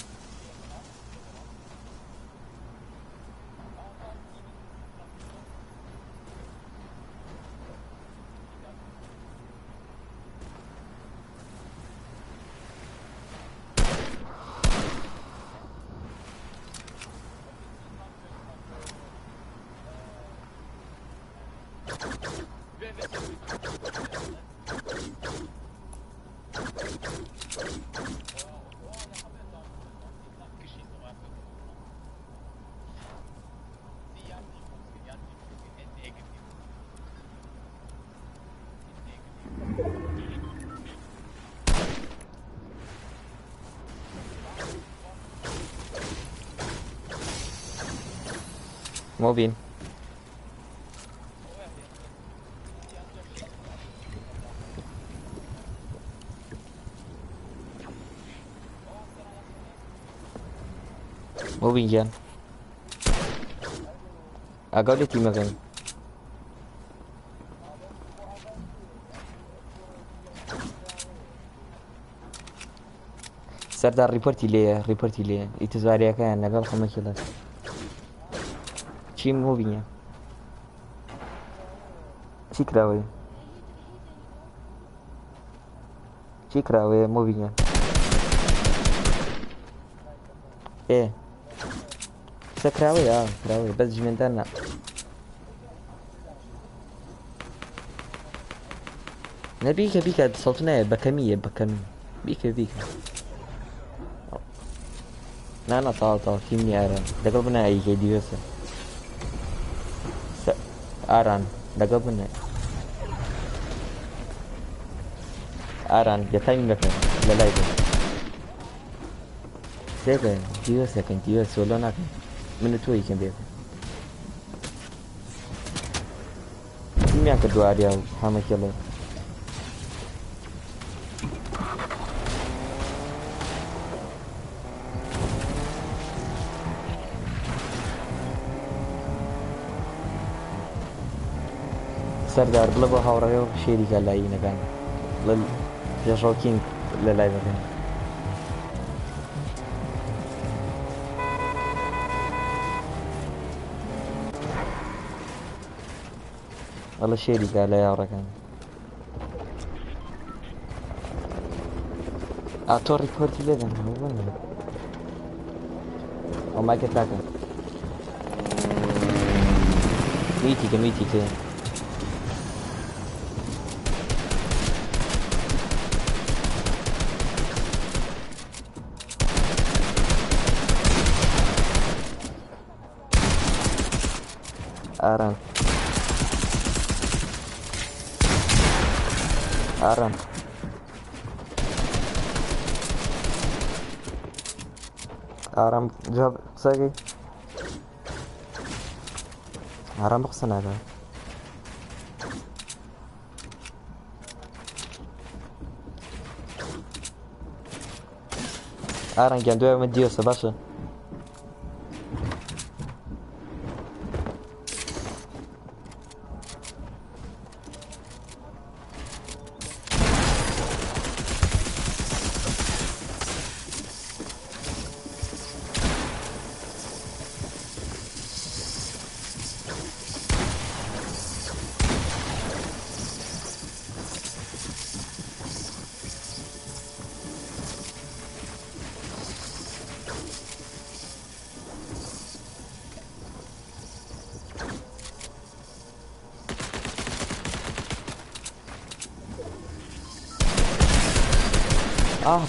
موبين جان أقول تيم مكان سردار ريبورتي ليه يتزاريا كان نقول خمس كيلو شي موبين شكراوي موبين ايه كراوي كراوي بس جمنتنا نبيك صوتنا بكمية بيك لا طال كيمي أران دقلبنا أي كي ديوسا أران دقلبنا أران جتاين لك لا سيكا ديوسا كان ديوسا ولا ناكن من توي كان بيك كيمي أنك دواريا حامي كيلو سردار بلبو هاوريو شيري قال لي نكان يشوكين للايف كان والله شيري قال لي يا ركان اعطوا ريبورت لذا هو او ما كتاك ميتي آران آران آرام جواب قسەکەی آرام بە قسە ناکات آران گیان دوای من دیۆسە باشە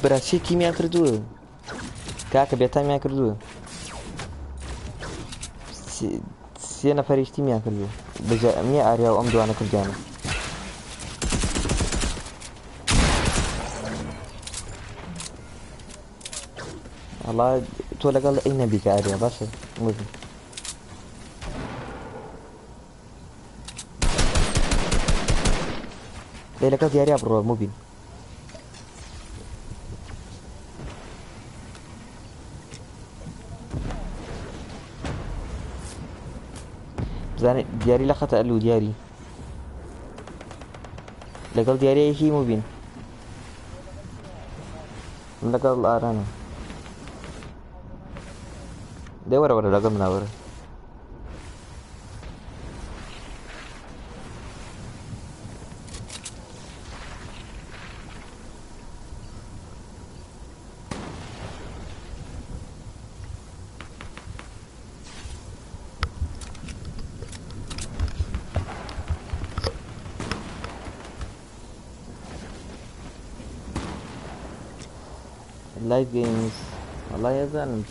براسي تيميان كردوه كاكا بيتاميان كردوه سي نفريش تيميان كردوه بجا مية اريا وام دوانا كردانا والله تو لقال اي نبيك اريا باشا مبين لقال دي اريا برو مبين زاني دياري لا خطأ له دياري لقال دياري هي مبين لقال الآرانا ده ورا لقال من ورا لايف جيمز والله يا زلمة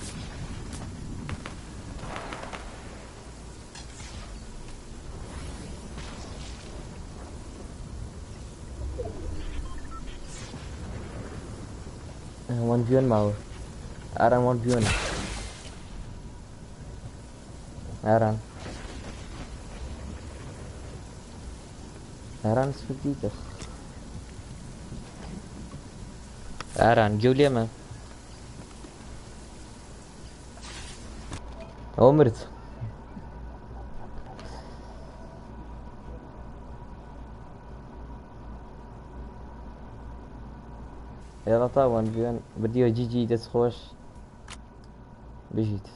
one view معه أران one view أران سفديك أران جولي ما عمرت يلا طبعا بيان بدي جي دس خوش بجيت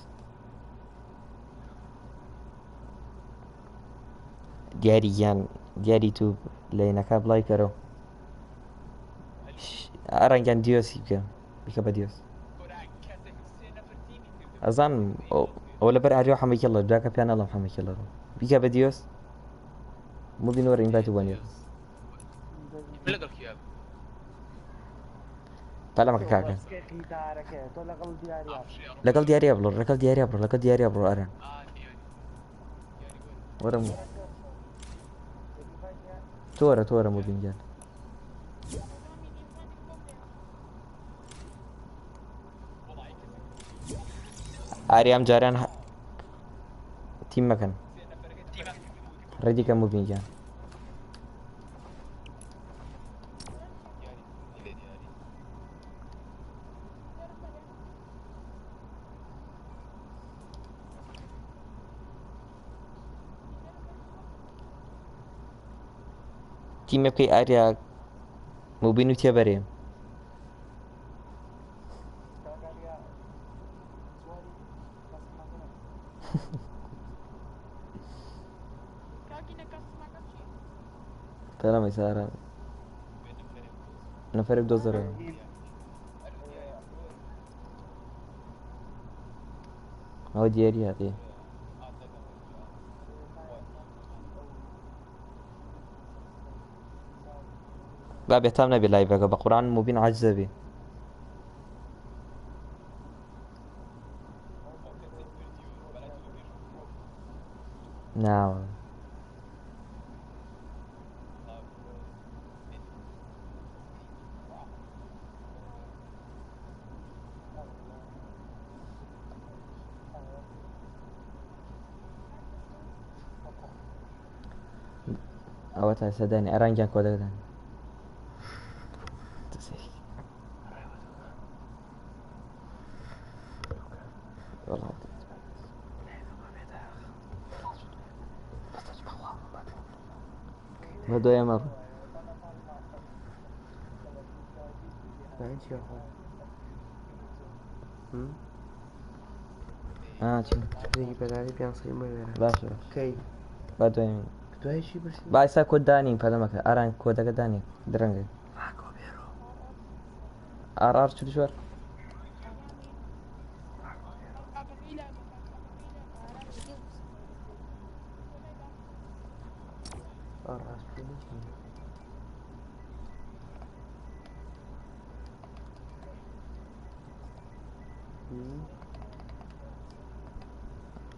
دیاری تو لینەکە بڵای کەرەوە ڕەنگیان دیۆسی بکە بە دیۆس ئەزانم ئەو لەبەر ئاریۆ حەمەکێڵە داکە پیان نەڵم حەمەکێڵە بیکە بە دیۆس مبین وەرە ئینڤایت وانێ پەلەمەکە کاکە لەگەڵ دیاریا بڵۆ لەگەڵ دیاریا بڕۆ ئاران وەرە تۆرە مبین گیان ئاریام جاران تیم مەکەن ڕێدیکە مبین گیان تیمە بکەی ئاریا مبین و تێبەرێ پەلەمەی سارە نەفەرێک دۆزەرەوە ئەوە دیاری هاتێ با بێتام نەبێ لایڤەکە بە قورئان مبین عاجزە بێ نعم. أوتها سداني أرانجان كودا داني والله بدو يا مرة چی؟ بەداری پیان سەی باشه کەی بدو يا دوایشی برسی بايسا كود داني فدمك أران كودا داني درنجي أر شو شوار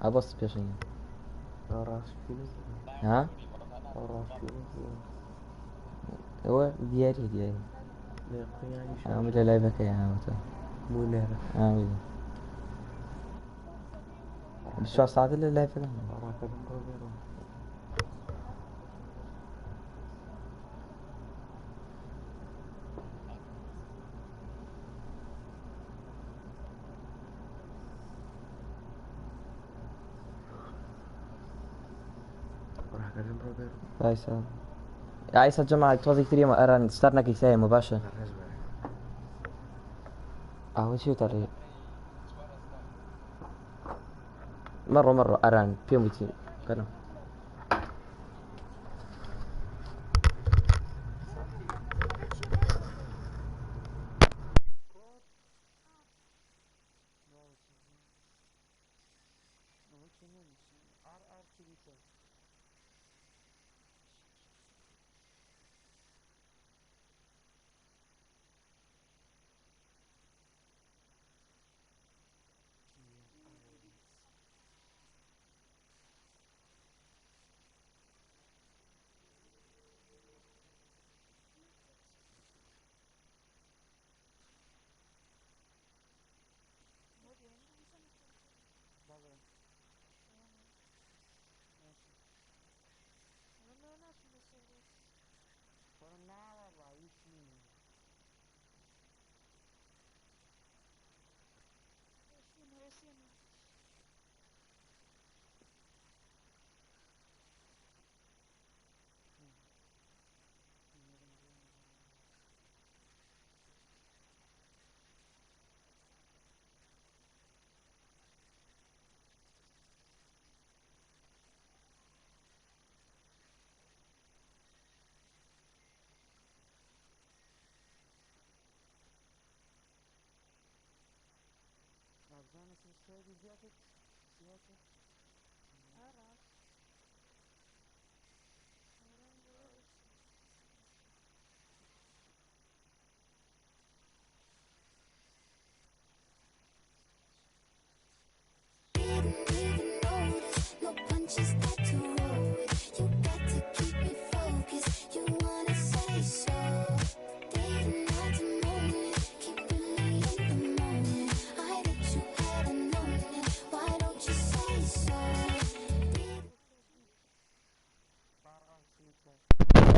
أبص بيشين ها هو دياري عامل لايفك يا عامل مونيرة عامل شو ساعات اللي لايفك بايسا عايسة جماعة توزي كتير ما أران ستارنا كيساي مباشر شو ترى مرة أران فيهم كتير كلام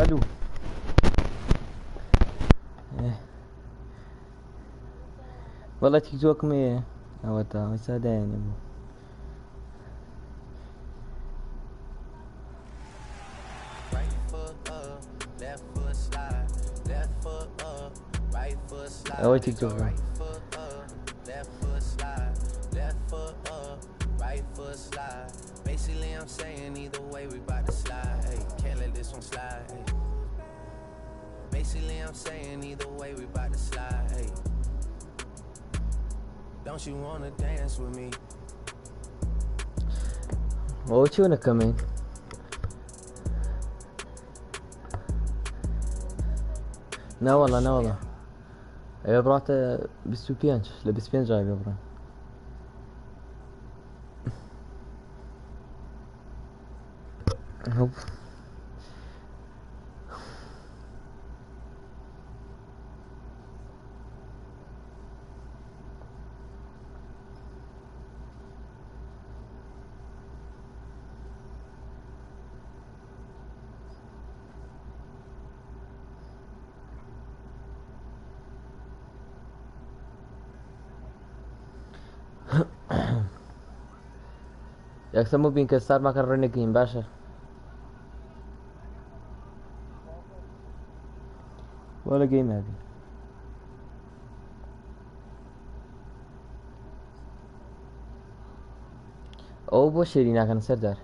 الو والله تيك توك مي اوتا مساعدين اوه تيك توك Basically, I'm saying either way we bout to slide. Hey, can't let this one slide. Hey. Basically, I'm saying either way we bout to slide. Hey. Don't you wanna dance with me? What you wanna come in? لا والله لا والله يا برات بالسوبيانش لبسبين جايب يا برات هوب یکسر مبین که استار ما کن رو نگیم باشه ولا جيم هذه او بو شيرينا كان سردار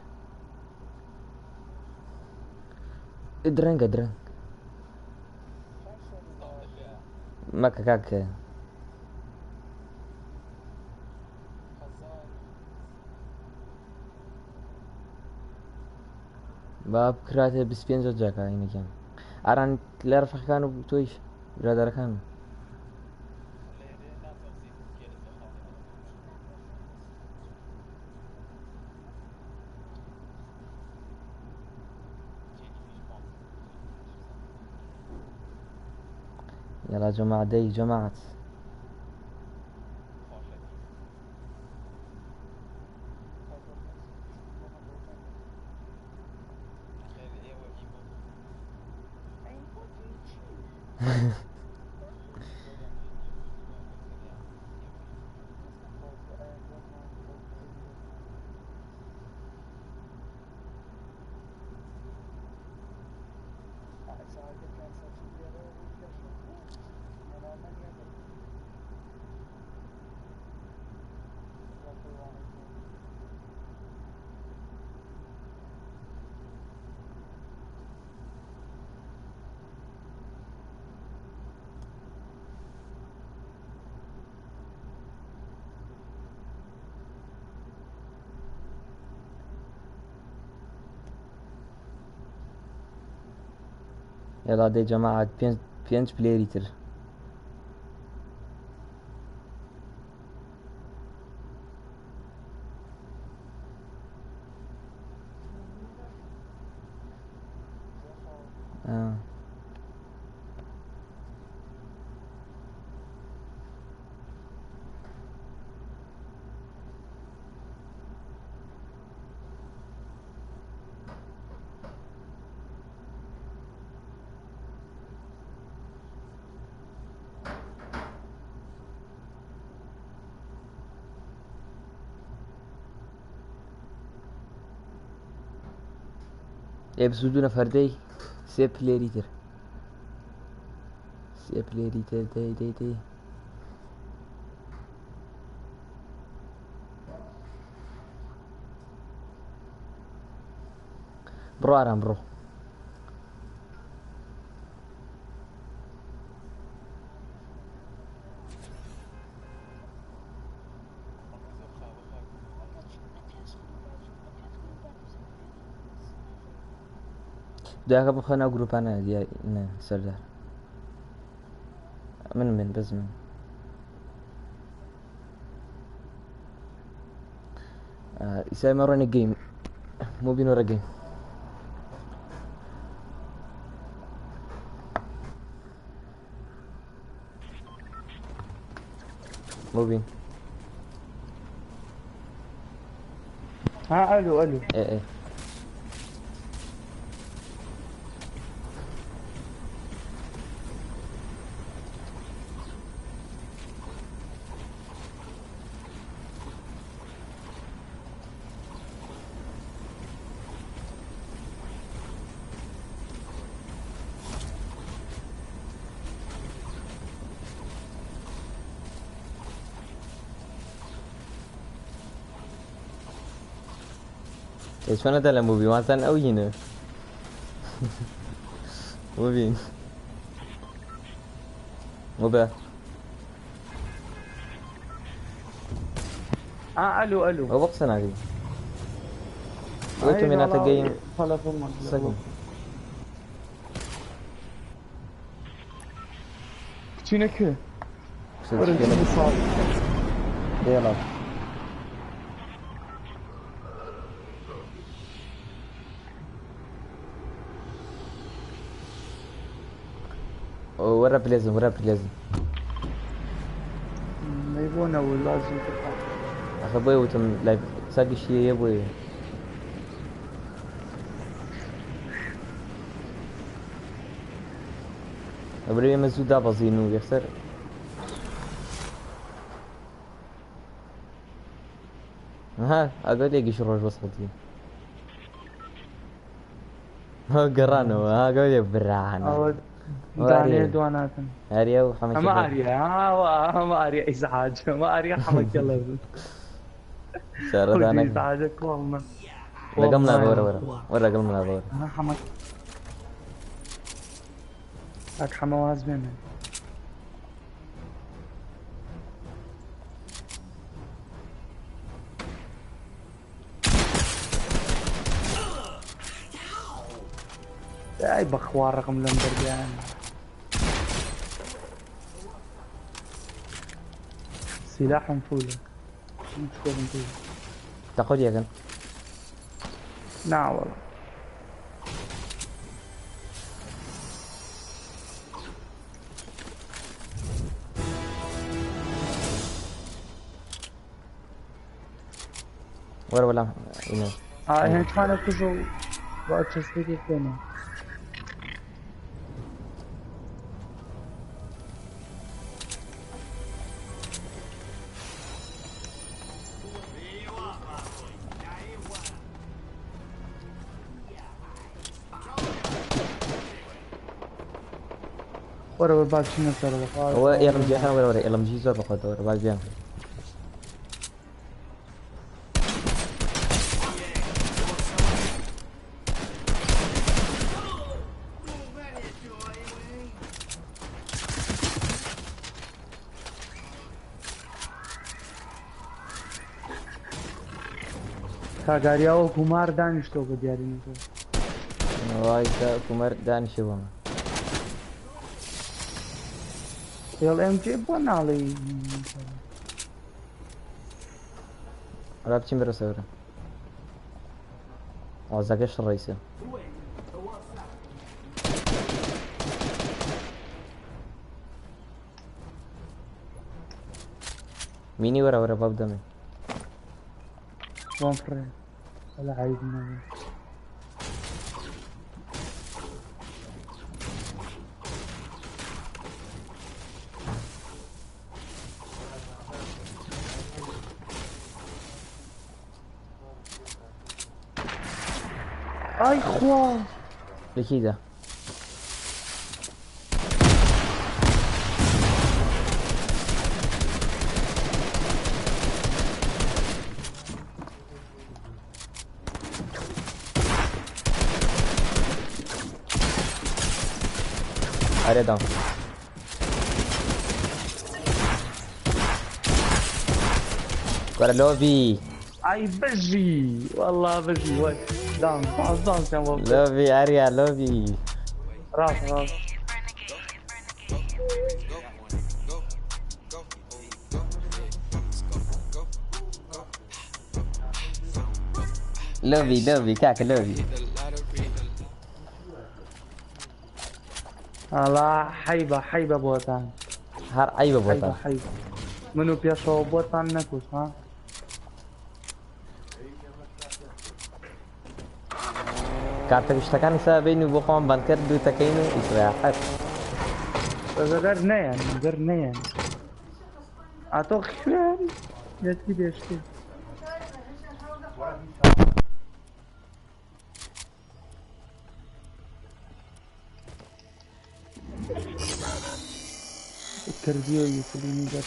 ادرنج ما كاك باب كراته بسبين جاكا يعني كان اران لا رفح كانوا تويش برادر كانوا يلا جماعة دي جماعة يلا دي جماعة بينج بلايريتر بس بدون فردي سي بلايريتر دي برو ارام برو ده بخونا جروب انا دي سردار من بس من يساوي مرة الجيم مو بين ورا جيم مو بين ها الو ايه ايش فانا ده موبي مثلا او هنا موبي موبا الو هو وقت سنادي وقت من الجيم سكن كتينك يلا ورا بليزم ورا بليزم ما يبون اول لازم تطلع. اخي بوي وتم لايف ساقي شي يا بوي. ابري مزودا بزينو يخسر. ها اقول لك ايش الروج وصلتي. ها قرانو ها قول لي برانا. داني دواناتن. اريا وحمد. ما اريا ما اريا ازعاج ما اريا حمد الله. شارد انا. ازعاجك والله. رقمنا ورا رقمنا ورا. انا حمد. هاك حمواز بينا. اي بخوار رقم لمبرجان. سلاح مفولة. تاخذ يا كان. نعم والله. ولا هنا. هنا كان كذا وقت شفتي فينا. ورا بعد شنو صار له؟ هو يلا مجي احنا ورا يلا مجي زور باخذ ورا بعد بيان. کاگاریا و کومار دانیشتو که دیاری نیست. وای تا کومار دانیشته بام. يلا ام جي بنالي رابطين برا سورة وزاكش الرئيسة ميني ورا باب دمي وان فري ولا عايدنا اي خوا لكيدا اري داون ورا لوبي اي بجي والله بجي وين داون داون كان لوبي اريا لوبي راس لوبي كاك لوبي الله حيبة بوتان هر عيبة بوتان حيبة منو بيشو بوتان نكوس ها كارتك اشتكاني سابيني بخوان بانكر دو تكينو إسراحات غير نيان اتو خير يتي بيشتي التربية يخليني جات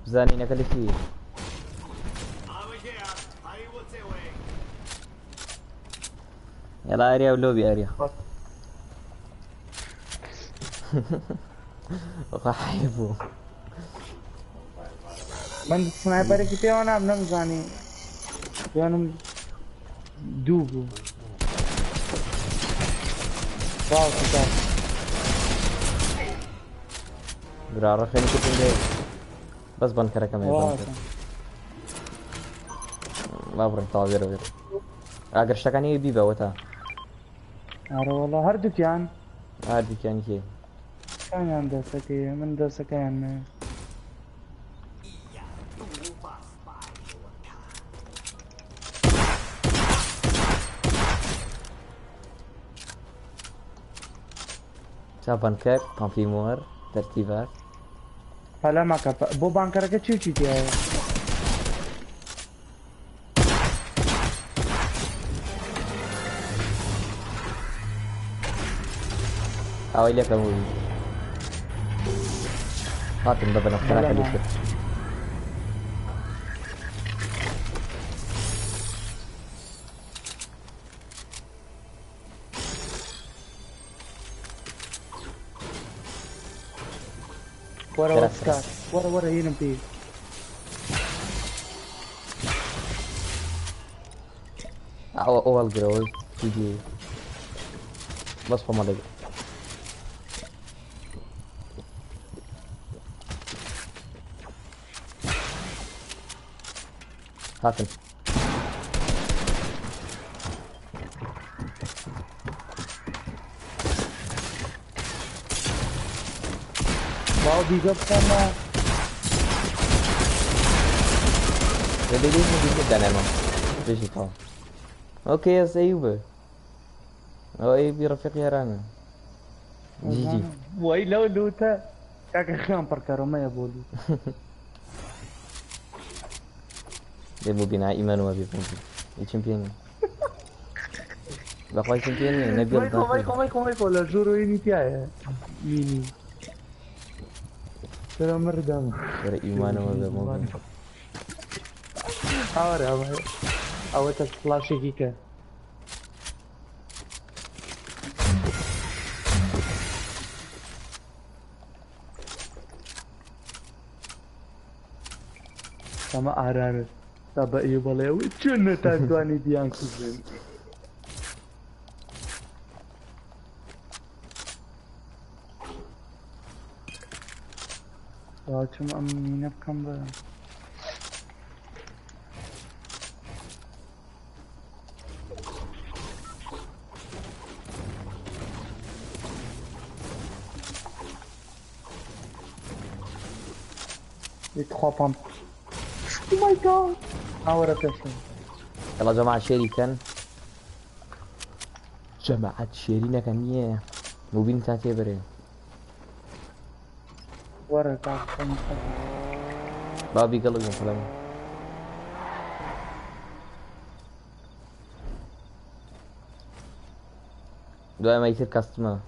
زاني نكلي فيه يلا اريا ولوبي اريا وخايبو من سنايبر की पे होना अब नम जाने यानम दूबो واو كتاب برا خليني كنت ندير بس بنكره كمان واو بنكر ما برن طاغر غير اگر شكاني بيبا وتا أرى والله هردك يعني عادي كان كي كان عنده سكي من ده سكان شاف بنكر كان في مور ترتيبات هلا ما كفى بو بانكر كتشي تشي هاي اويلك يا موي فاطم بابا نختار خليك ورا وسكار ورا ينبي اول جروز تيجي بس فما دقيقة هاتن واو بيجاب كان ليش جدا انا ليش طبعا اوكي يا سيوبه او اي برفيقي رانا جي واي لو لوتا كاك خيام بركارو ما يبولو دبو بنا ايمان وبيكون يشامبيون بقى يشامبيون نبيل مايكو لا جورو يني تاعي ميني ترى مردم ترى ايمان وبيكون اورا او تفلاشي كيكا sama arar taba iyo bale chunna tagwani diang kuzen Wachum amina kamba les 3 pompes. Oh my god! ورا بيشن. يلا جماعة شيري كان جماعة شيرينا كان يه مبين تاتي بري ورا تاع بابي قلب مثلا دو ما يصير كاستمر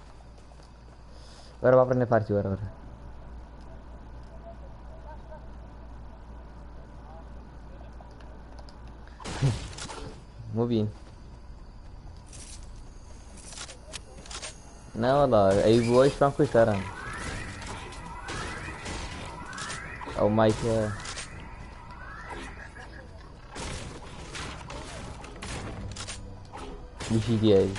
ورا بابرنا بارتي ورا مبين لا والله اي بويش فانكو يسارن او مايك بشي دي اي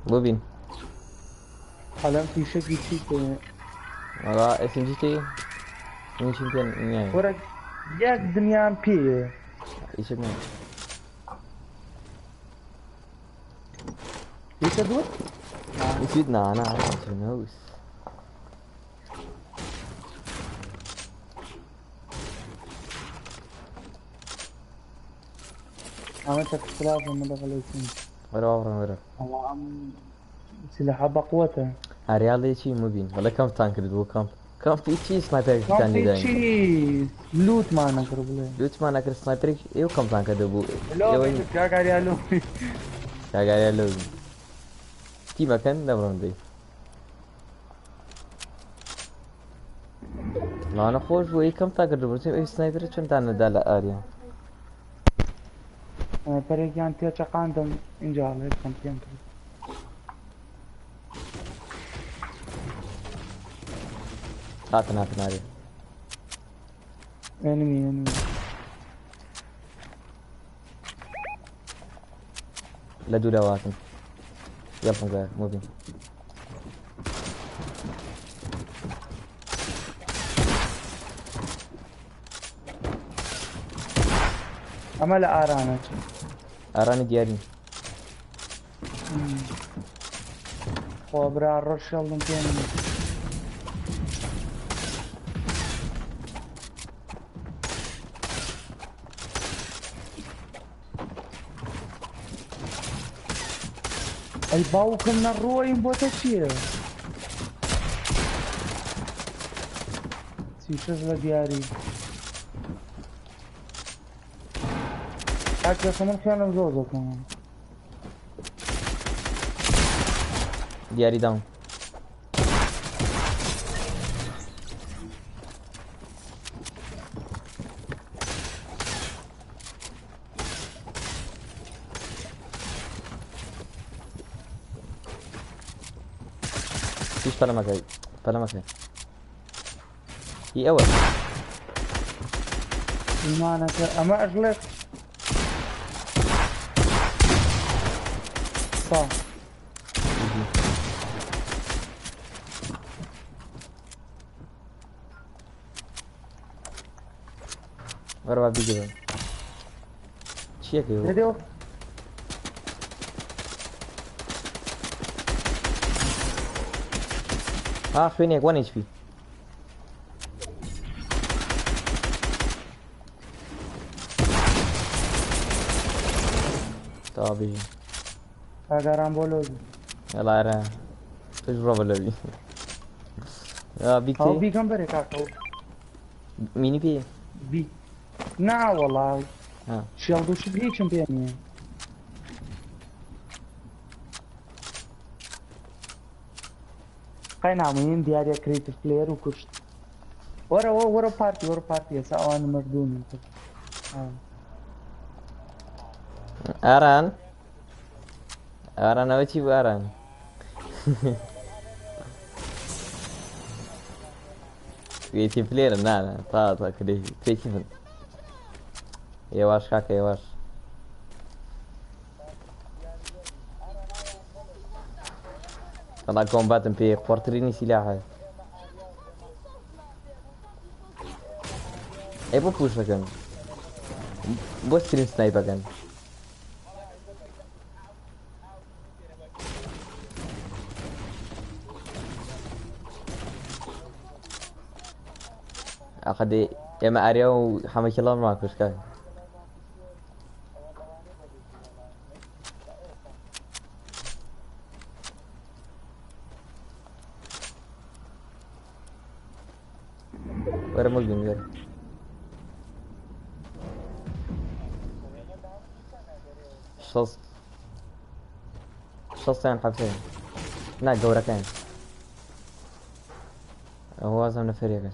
مبين حالا في شكل شيء والله اسم جيتي من شمبيون يعني ورا ياك دنيا بي ايش اسمه ايش ادوت يفيدنا انا عارف شنو عملت اختلاف من دخلتين ورا سلاح بقوته رياضي شيء مبين ولا كم تانك دو كم في شيء سنايبر كان تاني في داين شيء لوت ما نقرب له لوت ما نكر سنايبر ايو كم تانك دو لو كا قاعد يالو كاغا لو تي مكان دبرون دي لا انا خوش وي كم تانك دو اي سنايبر چون تان دالا اريا بريك انت تقاندم انجال كم تيم هاتنا هاتنا انمي لا دولواتن يلا نقول مو بين اما لا ارانا اراني ديارين خبر الرش يلا نتين اي باوك من الروين بوتشيه سيشز دياري حتى كمان كان زوزو كمان دياري داون فيش فلا مكان فلا مكان هي اول ما انا اما اغلق صح غربا بيجي چیه که فيديو ها خوینه 1 HP تا بيجي اگرم بولو يلا ارى تجربة الذي يا بيك او بي كم بري كاكو ميني بي بي نا والله ها شيلدو شبهي شمبيوني قاين عمين دياريا كريتيف بلاير وكشت ورا بارتي ساوان مردون اران اوتي باران كريتيف بلاير لا طاطا كريتيف يواش كاكا يواش طلع كومبات في قورتريني سلاحه اي بو بوش كان بو ستريم سنايبر كان اخدي اما اريو حماك الله معكوش كان ورا ملقم غير شخصين حبسين لا قورة كان هو لازم نفريق كان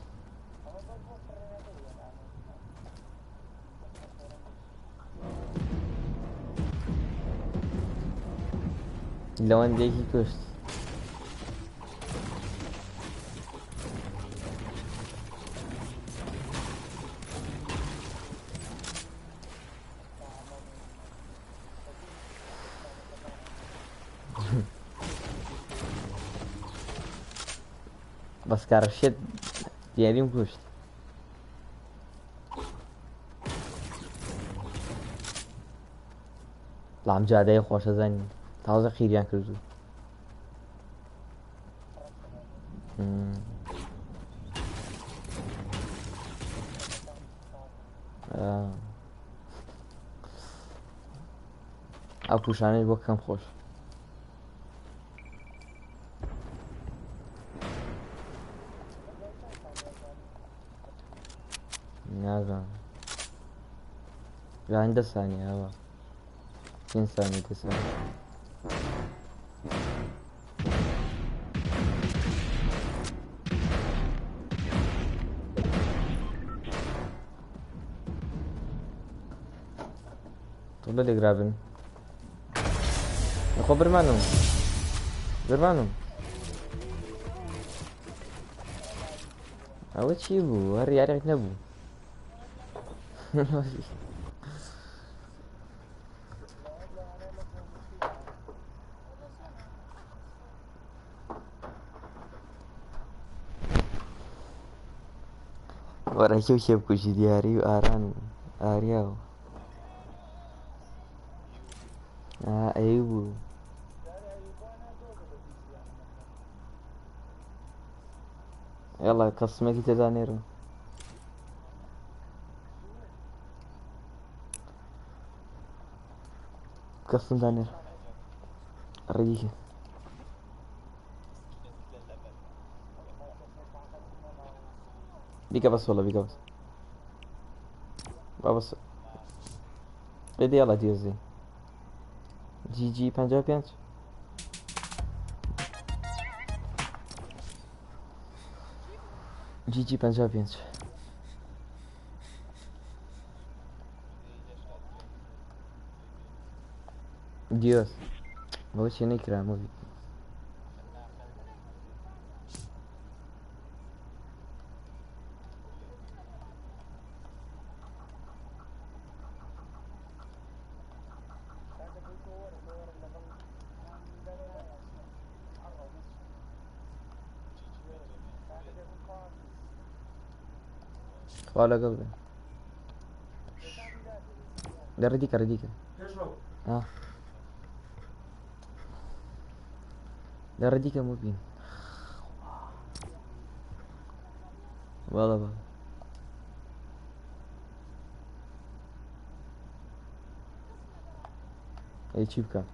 لو عندي كوست بس كارشيت ديالي كوست لام جاده خوش زنی تازه خیریان کردو او پوشانه با کم خوش نازم یا عنده ثانية هوا 2 ثانية 9 طول اللي قرابن اخو برمانو او تشيبو هري يعرف نبو وەرە کێو کێ بکوژی دیاری و ئاران و ئاریا و ئەی بوو یاڵا کەسمێکی تێدا نێرم کەسم دانێر ڕێگیکە بیکە بەس وەڵە بیکە بەس با بەس ێدە یاڵا دیێزی جی 55 جی 55 دیۆس بەوە چێ نەیکرامەوی خوا لەگەڵ بێ دە ڕێدیکە ڕێدیکە دە ڕێدیکە موبین بەڵە بەڵە ئەی چی بکەم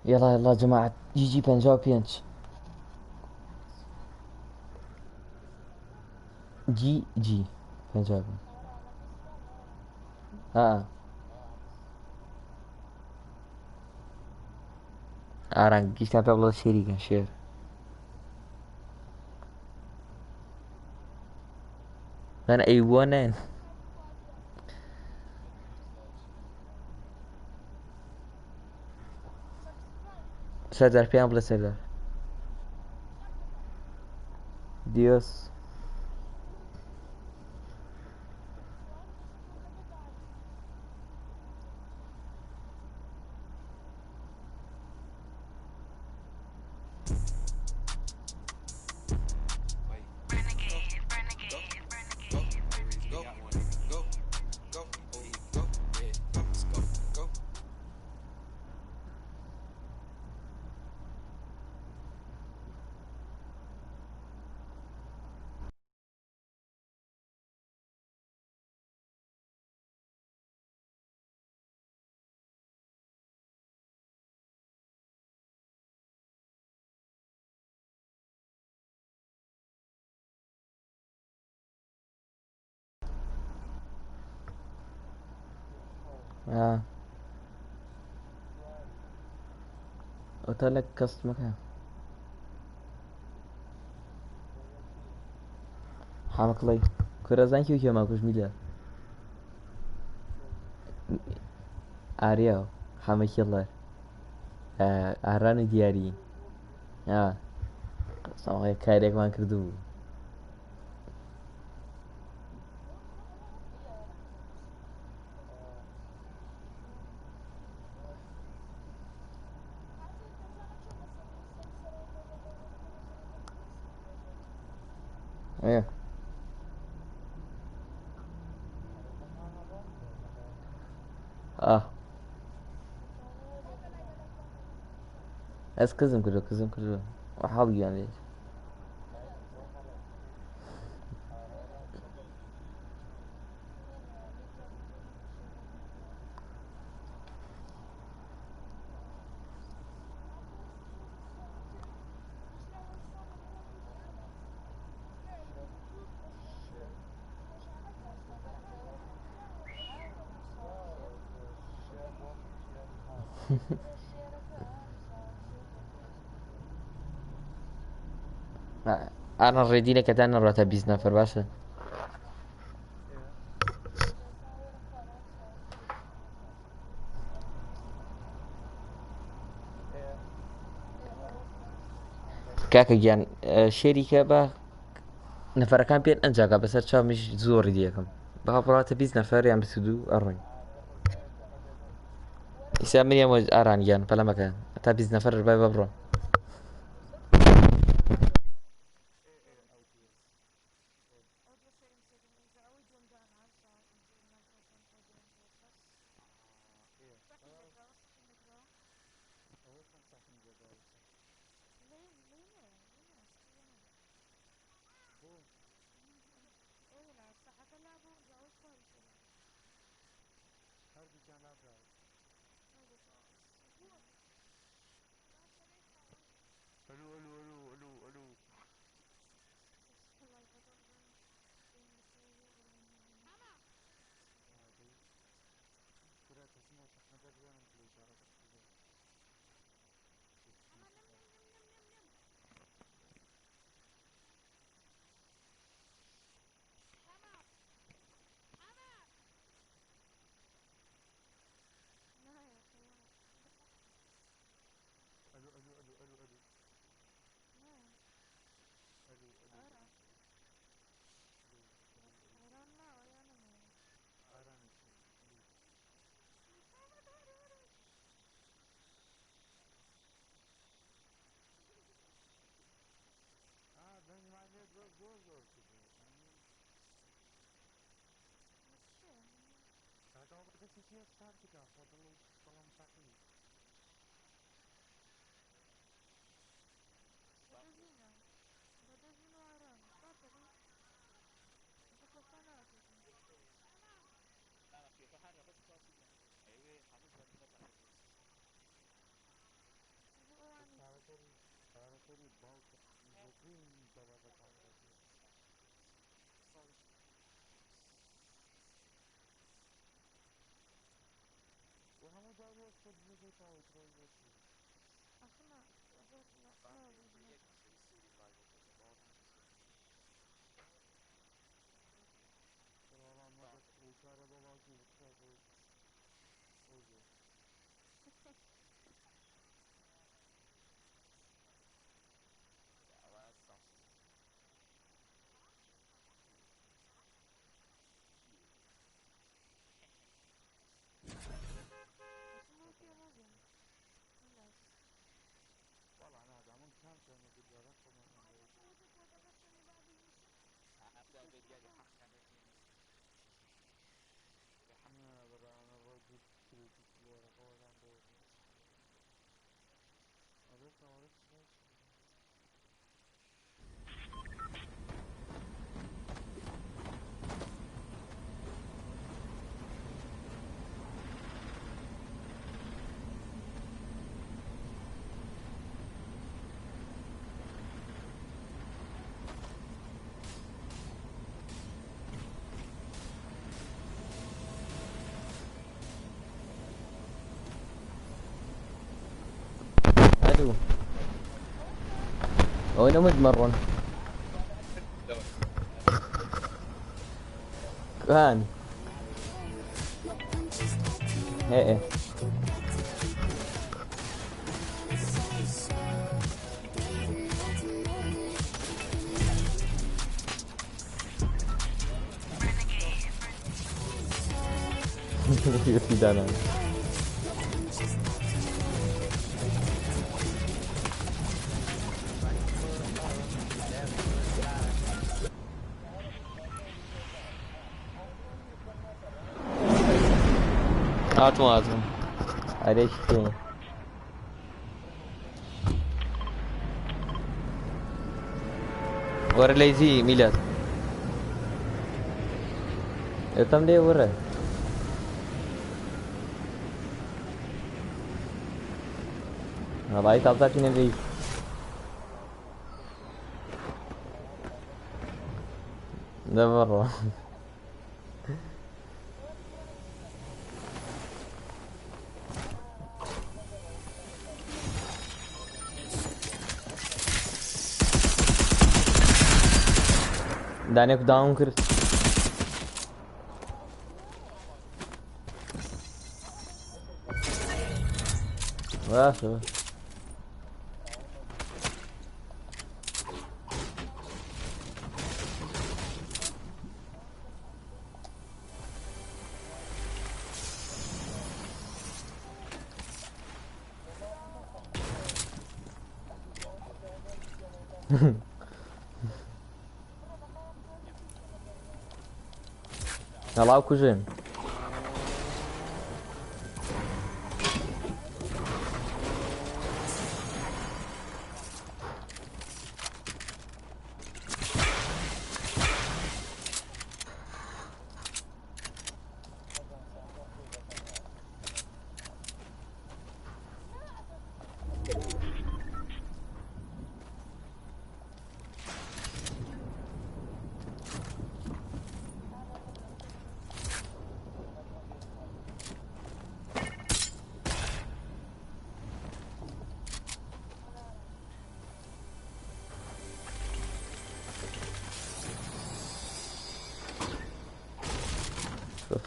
يلا يلا جماعة جي 55 جي 55 ئاران گیشتان پێ بڵێ شێریکە شێر من ئەیوە نێن سەردار پێیان بڵێ سەردار دیۆس ئۆتەلێک کەستمەکە حەمەکڵەی کورەزانکی و کێما کوژمیلە ئاریا و حەمەکیڵەر ئاران و دیاری ساڵی کارێکمان کردو ايه از kızım kızım وحاول يعني انا الريدي لك انا روتا بيزنا فرباشا کاکە گیان شێریکە بە نەفەرەکان پێن ئەنجاکە بەسەر چاومیش زۆری دیەکەم بەها بڕاتە 20 نەفەر یان 22 ئەڕۆین ئیسا منیەوە ئارانگیان پەلەمەکە تا 20 نەفەر بای بەبڕۆ الو وين متمرن كان ايه في دانا هاتوا عليك فين ورا ليزي ميلاد تم دي ورا भाई साहब की नहीं ده مرة दाने को डाउन कर बस يلا كوجين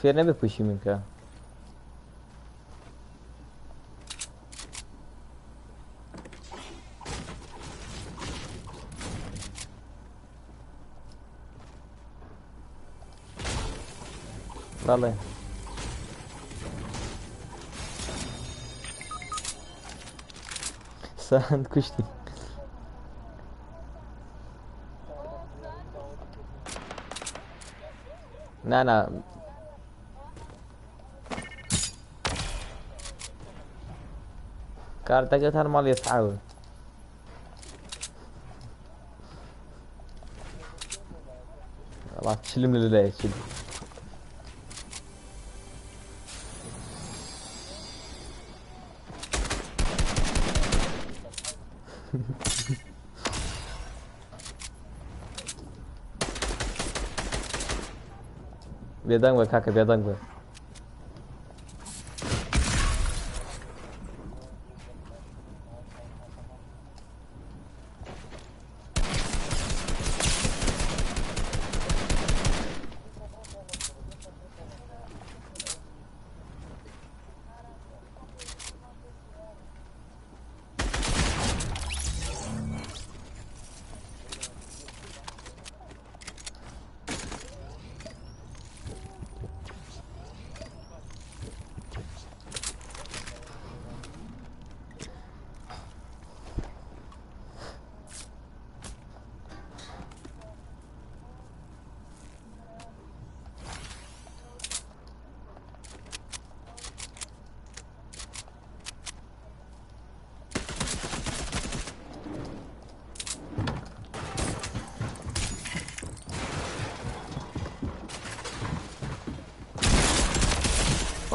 فير نبي بوشي منك والله ساند كشتي لا كارتك هر مال يتعاون خلاص تشلم لله تشلم بيدنگ کاکا بيدنگ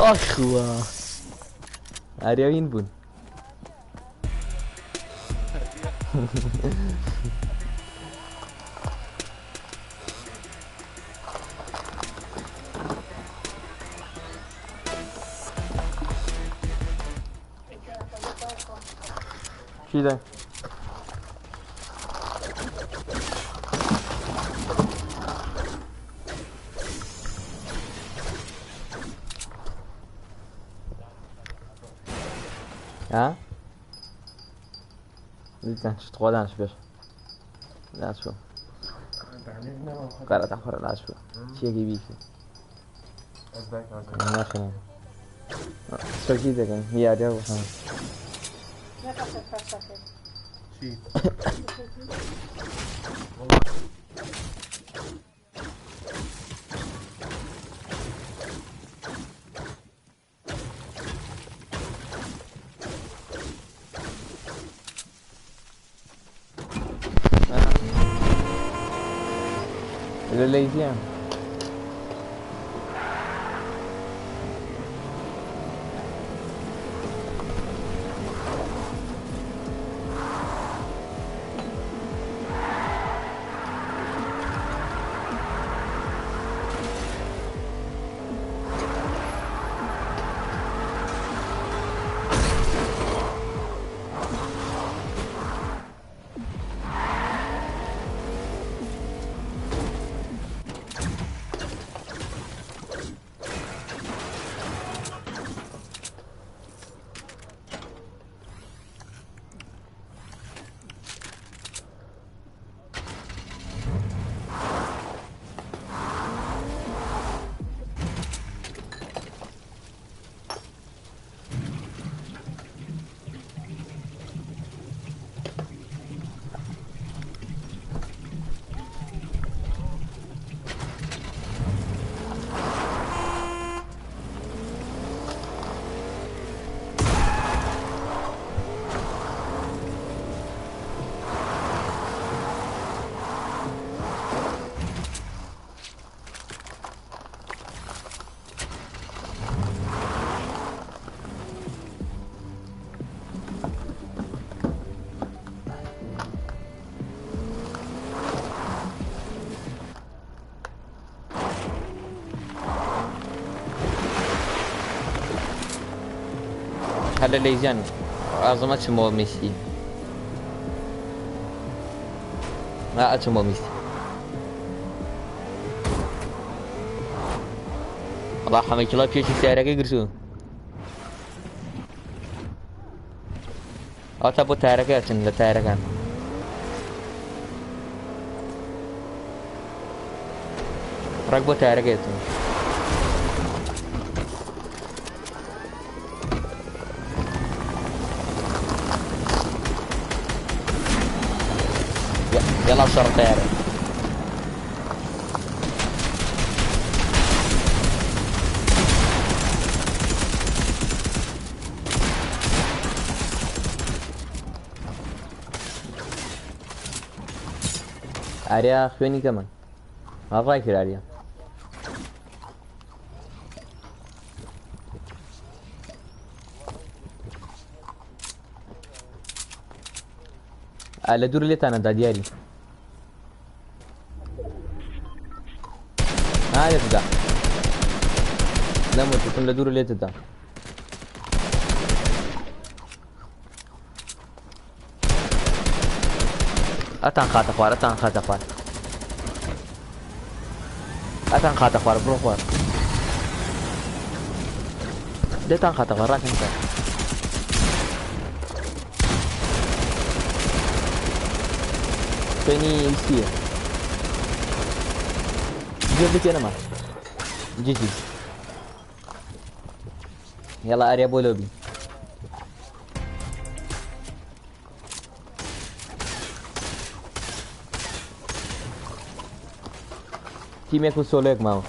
أخوة أريوين بون شي ده ها؟ ليتان شو تقولان شو بيش؟ لا شو؟ قرأت أخبار لا شو؟ شيء جيبيكي. ما شنو؟ شو كذا كان هي عادية وخلاص. شيء. Le lazy. هلا ليزان عظمة شمو ميسي ما أشمو ميسي الله حمي كلا بيشي سعرك يقرسون تبو تاركات لا تاركان ركبو تاركات يلا صار تارك آريا خويني كمان ما رايك آريا على دور اللي تانا دا ديالي هاي تدا لا مو تكون لدور اللي تدا أتان خاطر خوار أتان خاطر خوار أتان خاطر خوار برو خوار ده تان خاطر خوار راك انت فيني يصير جيب لي انا ما جي يلا اريا بولوبي تيم يكون سوليك معه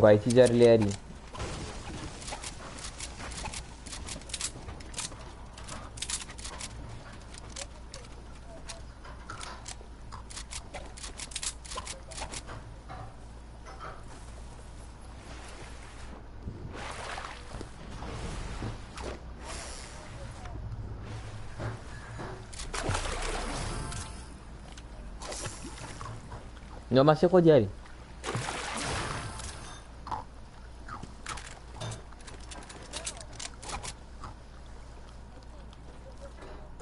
غايتي جار لي اري No masih kau jari.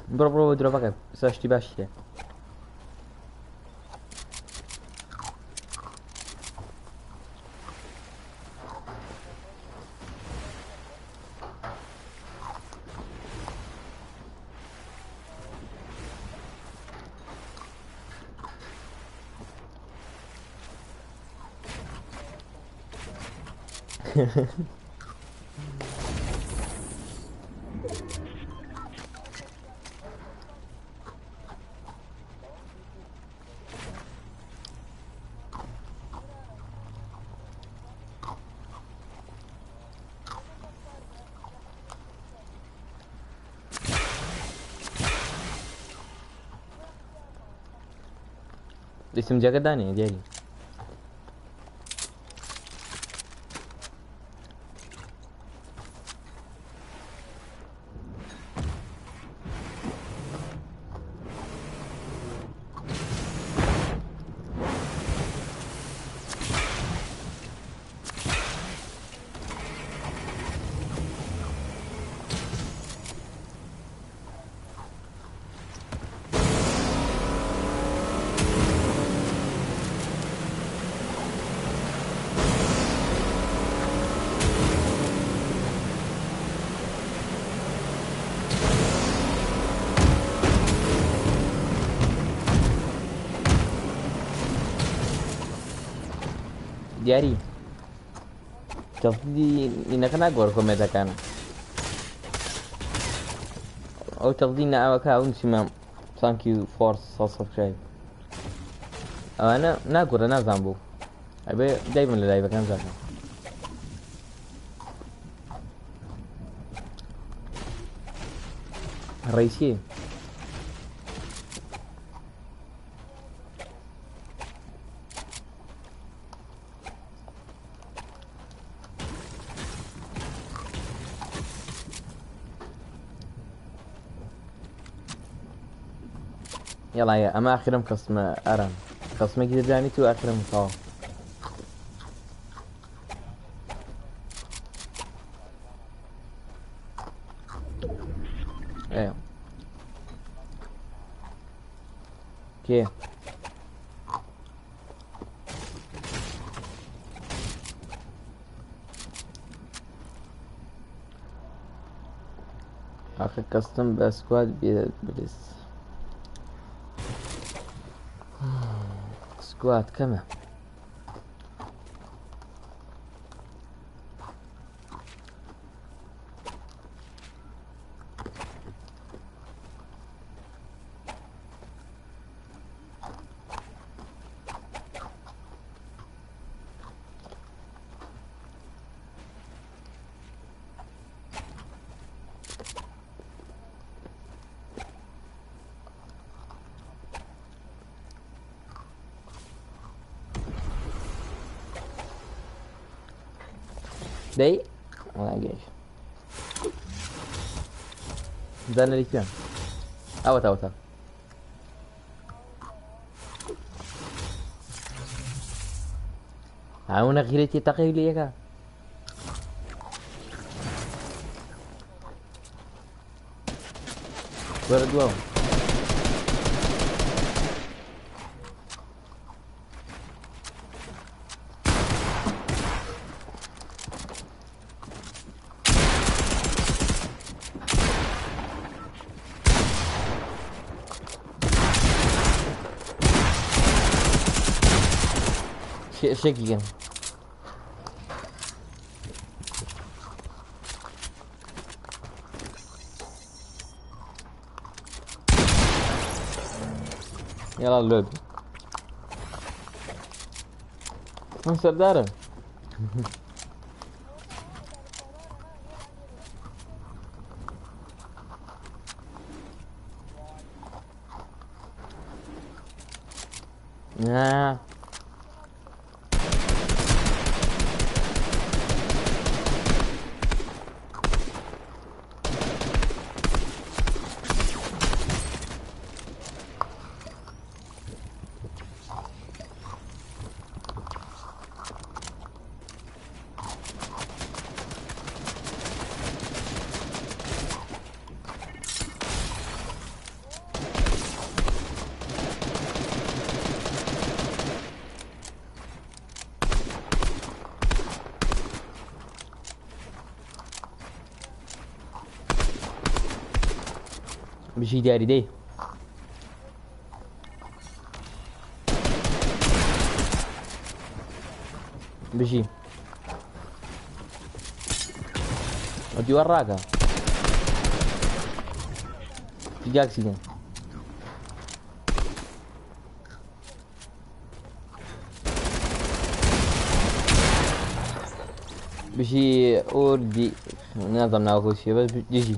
Bro, drop pakai. Sashti bashi. Isim jaga dah ni jadi. Diari. Tafdi inakana gor ko metakan. أو تقضينا أكاونت شمام. Thank you for subscribe. أنا ناقول أنا زامبو. أبي دايما للايف كان زاكا. الرئيسية. يلا يا أما آخر مقسم أرم خصمك دەزانی تو ئاخرم تاوە ئێ کێ آخر کەستم بە سکواد بلیس سکواد کەمە دەی گەیش دانەریکیان ئەوە تاوەتە هەموو نەخیرێتی تەقی لە یەکە وەرە دووە شكيا يلا اللود من سردارم بشي داري دي بشي ودي وراك في جاكسي بشي اوردي نظام ناخذ شيء بس يجي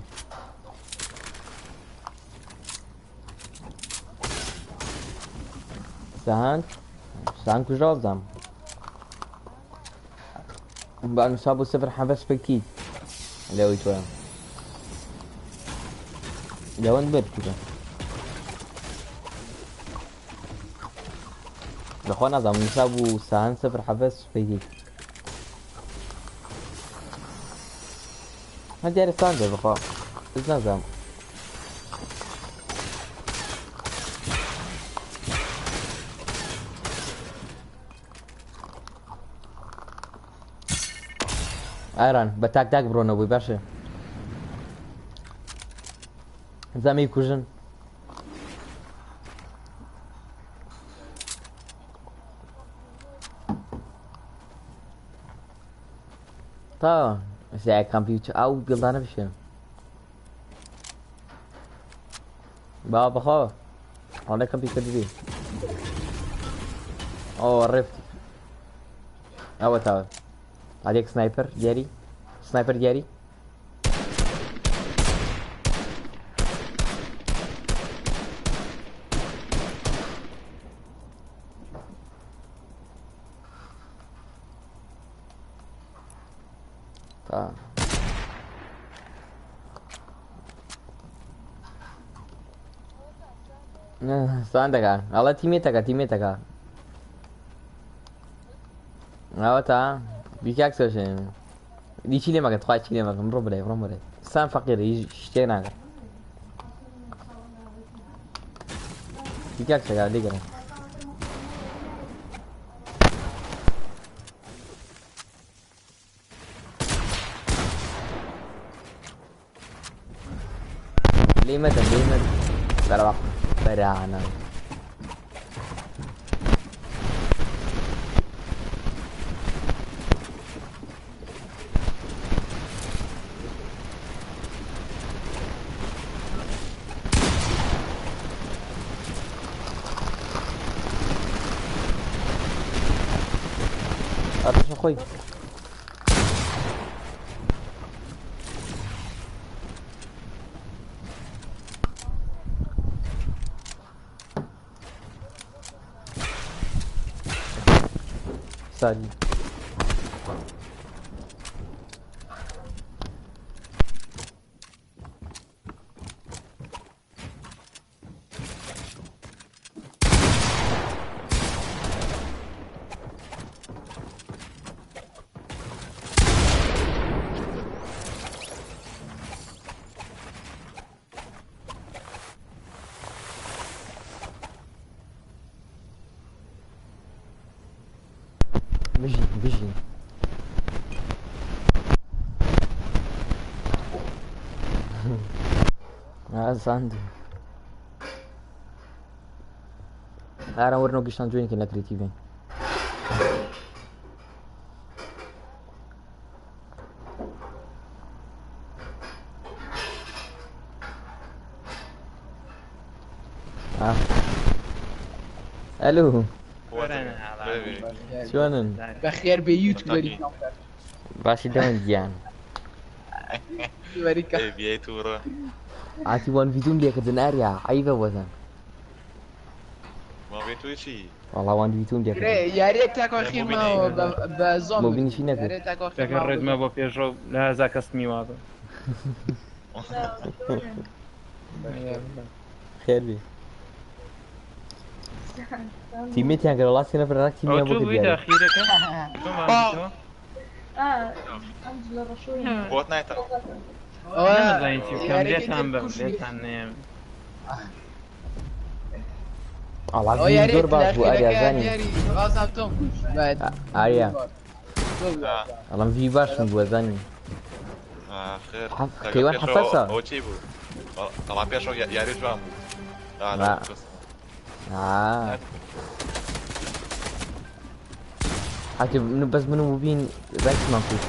سهان کجا بزنم بعد مصاب صفر حبس بكتير لو يتوهم لو انبر كده الاخوان نظام مصاب سهان صفر حبس بكتير ما داري ستاندر بخوا بس نظام ايران بتاك تاك برونو بوي باشا زامي كوجن تا زي كمبيوتر او قلنا بشين بابا خو على كمبيوتر دي او عرفت او تا عليك سنايبر جاري سنايبر جاري Saan taka? Allah teammate taka. تا بیکاک سوشن دی چی لێمەکە توخوای چی لێمەکەم بڕۆ بڵێ سان فەقیرە هیچ شتێک ناکەم بیکاک سەگا لێگەڕێ لێمەدەم بەرەوەق بەرانە خوي سالي بيجي ساندو Ara ora não questão de join que na criativa. الو شلونن؟ بخير بيوتيوبر باشي دون جيان بريكا بيتورا عاتي وان فيديون ليك دناريا عيبه وزن ما بيتوي شي والله وان فيديون ليك يا ريت تاكو اخير ما بزوم مو بيني شي يا نكو ريت تاكو اخير تكرد ما بو بيجو لا ذاك اسمي واضح خير بي تيميتي هنقل الله سينا في الراك تيمي ابو فيديو كدير اخيرك بوت نايتر انا زين كم ليت عم ليت عن الله عزيز دور باش واريا زاني غاصبتم بعد اريا الله في باش من زاني خير كيوان حفصة او تشيبو طبعا بيشو يا ريت جام لا حتى بس منو مبين رانك ما فيش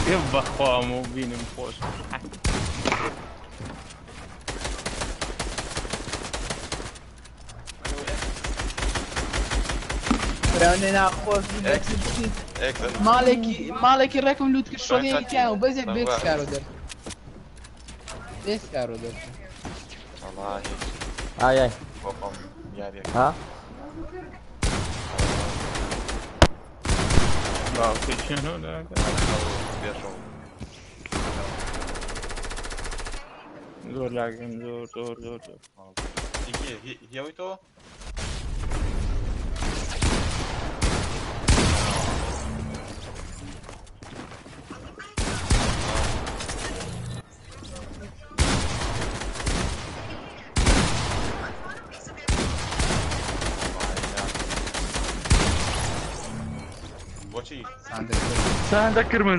يبا اخوة مو بين مفوش رانا ناخذ مالك الرقم لوت كشوني كان وبزك بيت كارو در بيت كارو در والله اي وقم يا ها باوكي شنو لا بيشو دور لاجن دور هي ويتو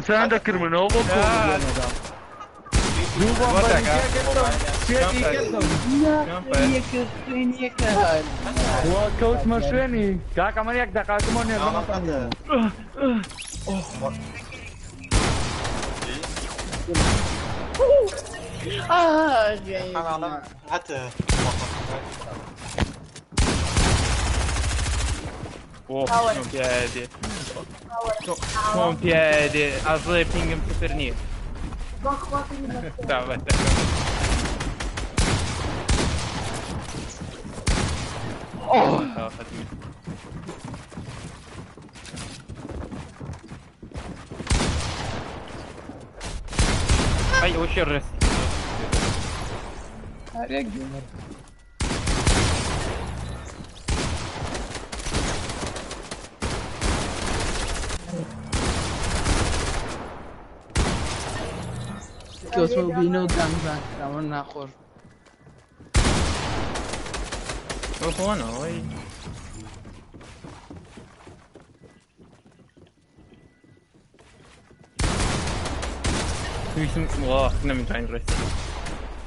ساندكر من هو وكوت مشويني كاك كمان يك دقا كمان يك حتى شلون بيادي شلون بيادي اصلي بينجم سفرني تعبت اي وش الرس که اسمو بینو گام زن اما نخور روح وانا وي والله كنا متعين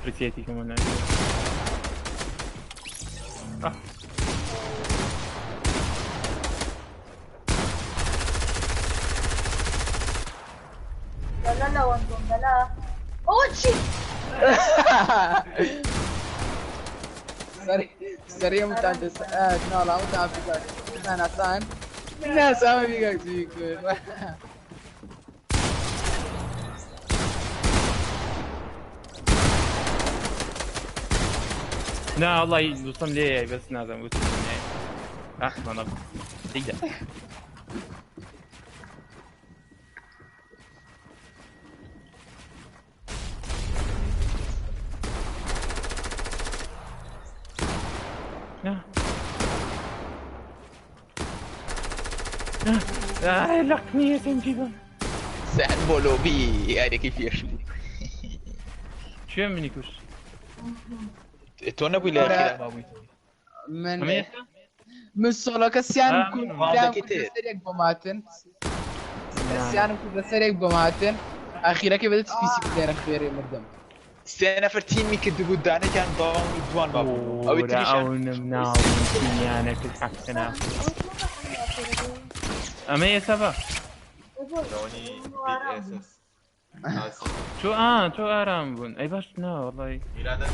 رسيتي كمان لا وانتم لا اوتشي سريع متعدد no لا متعدد انا اصلا الناس ما بيقاك يكون لا والله يوصل لي بس نازل وصل لي ما نبغى تقدر لقني يا سنجيبا سهل بولوبي هذا كيف يشوف شو مني كوش تونا بولا كده بابوي من solo Cassiano كل بوماتن Cassiano كل سريع بوماتن أخيرا كيف بدأت في سيبلير أخيرا مردم سنة فرتين مي كده قدامي كان دوان بابو أو يتريشان أو أنا كنت حكنا أما يا سبا لوني بي اس شو شو آرام بون أي باش نا والله إرادة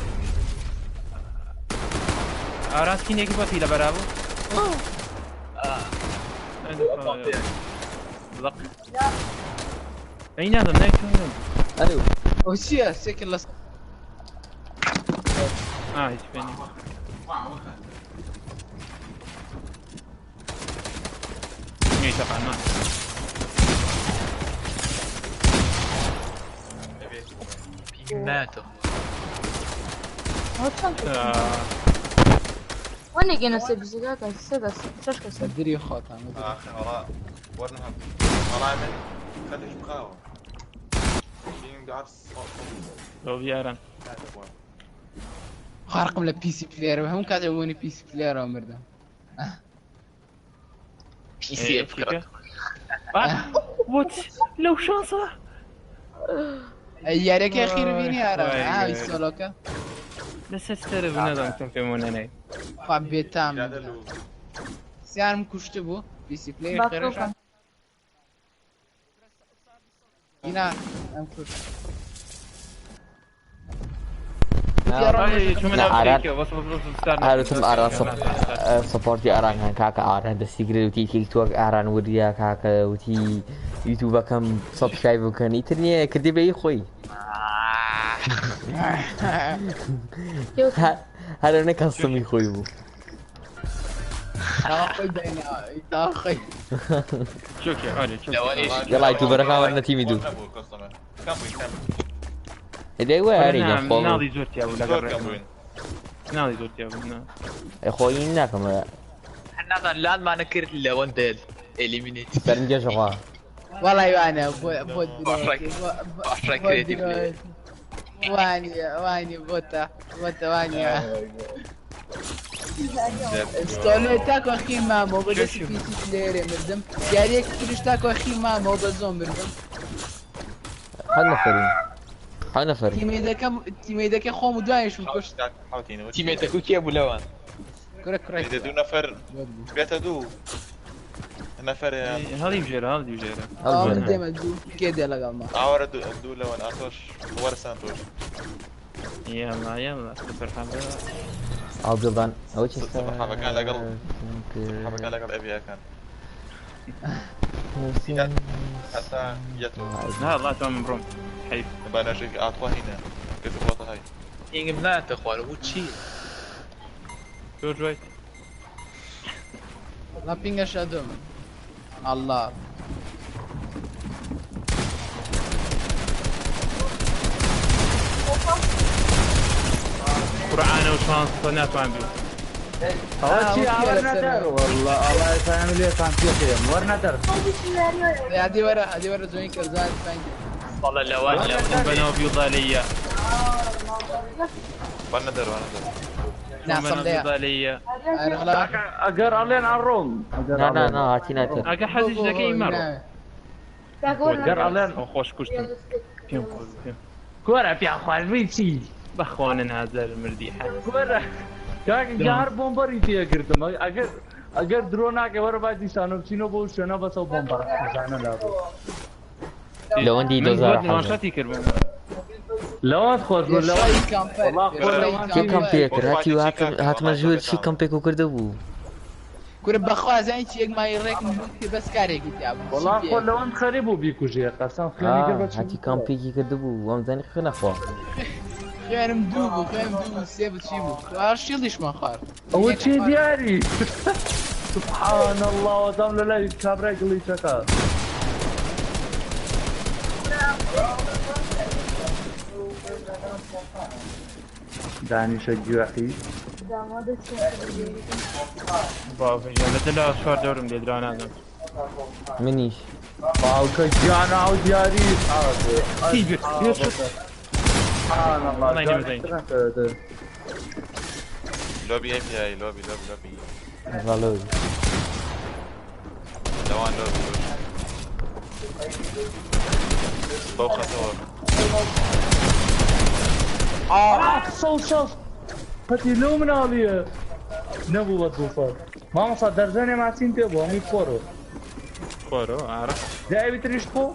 آراس كين يجي بطيلة برابو لق أين هذا نايك الو وشيا شكل ايش فيني ايه طبعا ما ماتوا وين يجينا سبزيجات السدس شاشة مدري خاطر آخر وراء ورنها وراء من خليش بخاوة شين دعس لو بيارن خارقم لبي سي بلاير هم كاتبوني بي سي بلاير ومردم بي سي افكرك وات لو شانصه يارك يا اخي ربيني ارى يسولوكا بس استرب نظام تفهمون انا فبيتام سيارم كشتبو بي سي بلاير خيرش هنا ام كشت هذا أران سبورتي أران كاكا أران دستيجري وتي تيك توك أران وديا كاكا وتي يوتيوب كم سبسكرايب وكان يترني كدي بي خوي هذا أنا كاستمي خوي بو أخوي دينا أخوي شوك يا علي شوك يلا يوتيوبر كمان تيمي دو إذا هو هاري جنبه ناضي زورتي أبو لا ناضي زورتي أبو أخوي إنك ما حنا الآن ما نكر إلا وان ديل إليمينيت برنجة شقا والله يوانا بود كريتيف واني بوتا واني استولو تاكو أخي مامو بدس في سيبلير مردم يعني كتيرش تاكو أخي مامو بزوم مردم حنا فريق تيميدك خوم دوانيش وكش تيميتك وكي ابو لوان كرك إذا دو نفر بيتا دو نفر هذه بجيرة من ديما دو كيدي لقى ما عورة دو لوان أتوش ورسان توش يلا سوبر حمد أبيضان أوش سوبر حمد كان لقل حمد كان لقل أبيها كان حتى يتو لا الله تمام بروم حيف بنا شيء أعطوه هنا كتب وطا هاي ينقبنات اخوان وتشيل جورج وايت لا بينغ شادوم الله قرآن وشانس صنعت عن بيو هذا شيء ورنتر والله الله يفهم لي كان في خير ورنتر هذه ورا زوين كرزات فانك والله لو بنوا فيوضالية وانا در نعم صلي فيوضالية اقر علينا على الروم لا لا لا هاتي ناتر اقا حاسس ذكي مرة اقر علينا خوش كشتم فيهم كورة في اخوان ويتي بخوان هذا المرديحة كورة كاك جار بومبر يتي اقردم اگر درونا के वर बाजी सानो चिनो बो शना बसो बम्बर जाना लागो لو عندي دوزار حاجة نشاطي كربون لو خود لو شي كم بيكر هاتي هات مجهول شي كم بيكو كردبو كورة بخوا زين شيء ما يريك بس كاري كتاب والله خود لو انت خريبو بيكو جي قسم خليني كربت هاتي كم بيكي كردبو وام زاني خنا خوا خير مدوبو سيب تشيبو ارشيلش ما خار اول شي دياري سبحان الله ودام لا كابرا قلي شكا داني شجوا اخي بابا يلا دلا شوار دورم دي دران هذا منيش باو كجانا او دياري تيجي سبحان الله لوبي اي بي اي لوبي غلوي دوان لوبي فوق ثور صوت شوف فتي لو من عليا نبو وظوفات ما مصدر زاني مع سينتي ابو امي فورو اعرف جاي بتريشكو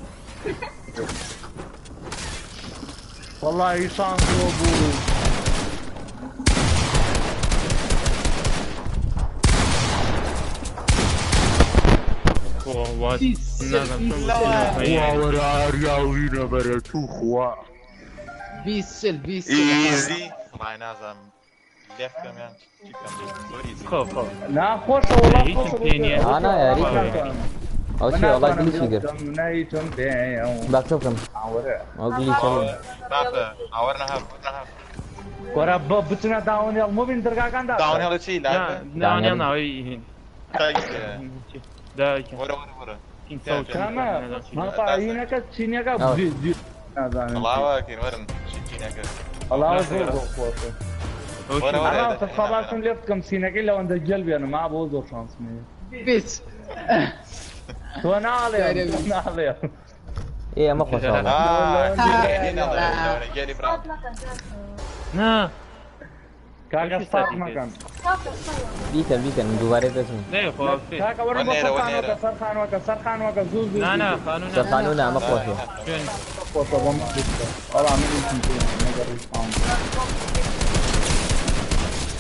والله يشان ابو بيسل ايزي والله نازم ليف كمان خوف لا خوش والله خوش انا يا ريت او شي والله قلي فيجر نايتم بيعو باكتبكم او قلي شغل عورنا هب ورا بتنا داون يل مو بين درجا كان داون هلا شي لا داون يل ناوي ده ورا كما ما قاعدين كتشينيا كا فيديو الله اكبر ورن شينيا الله اكبر انا تخبرت ليفت كم سينك الا وند قلبي انا ما ابوظ شانس بيت وانا عليه ايه ما خوش والله جالي برا نا كاكا ستارت مكان بيكن دوباره بسم ليه خوف كاكا ورن سرخان وكا زوزو لا قانونا ما خوش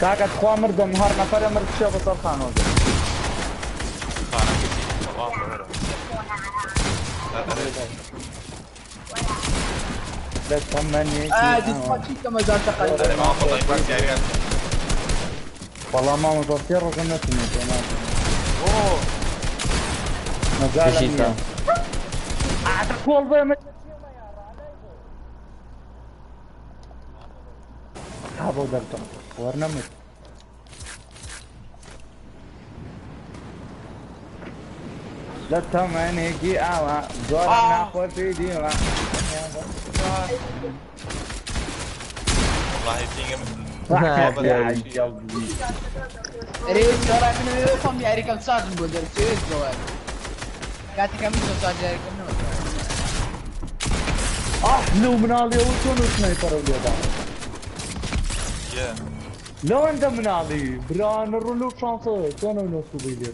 كاكا تخوا مرد نهار نفر مرد شوف سرخان وكا لا تمني دي تفاتشي كما زال تقل والله ما متصير غنتني اوه مازال اعتقول بما هابو درتو ورنمت لا تمني كي اوا زورنا خوتي ديما والله فيني ريس ترى من يفهم يا ريكم صار بودر سيريس جوال قاعد كمل صار يا ريكم لو منالي وشنو سنايبر اليوم لو انت منالي بران الرولو شانسه شنو نوصل بيه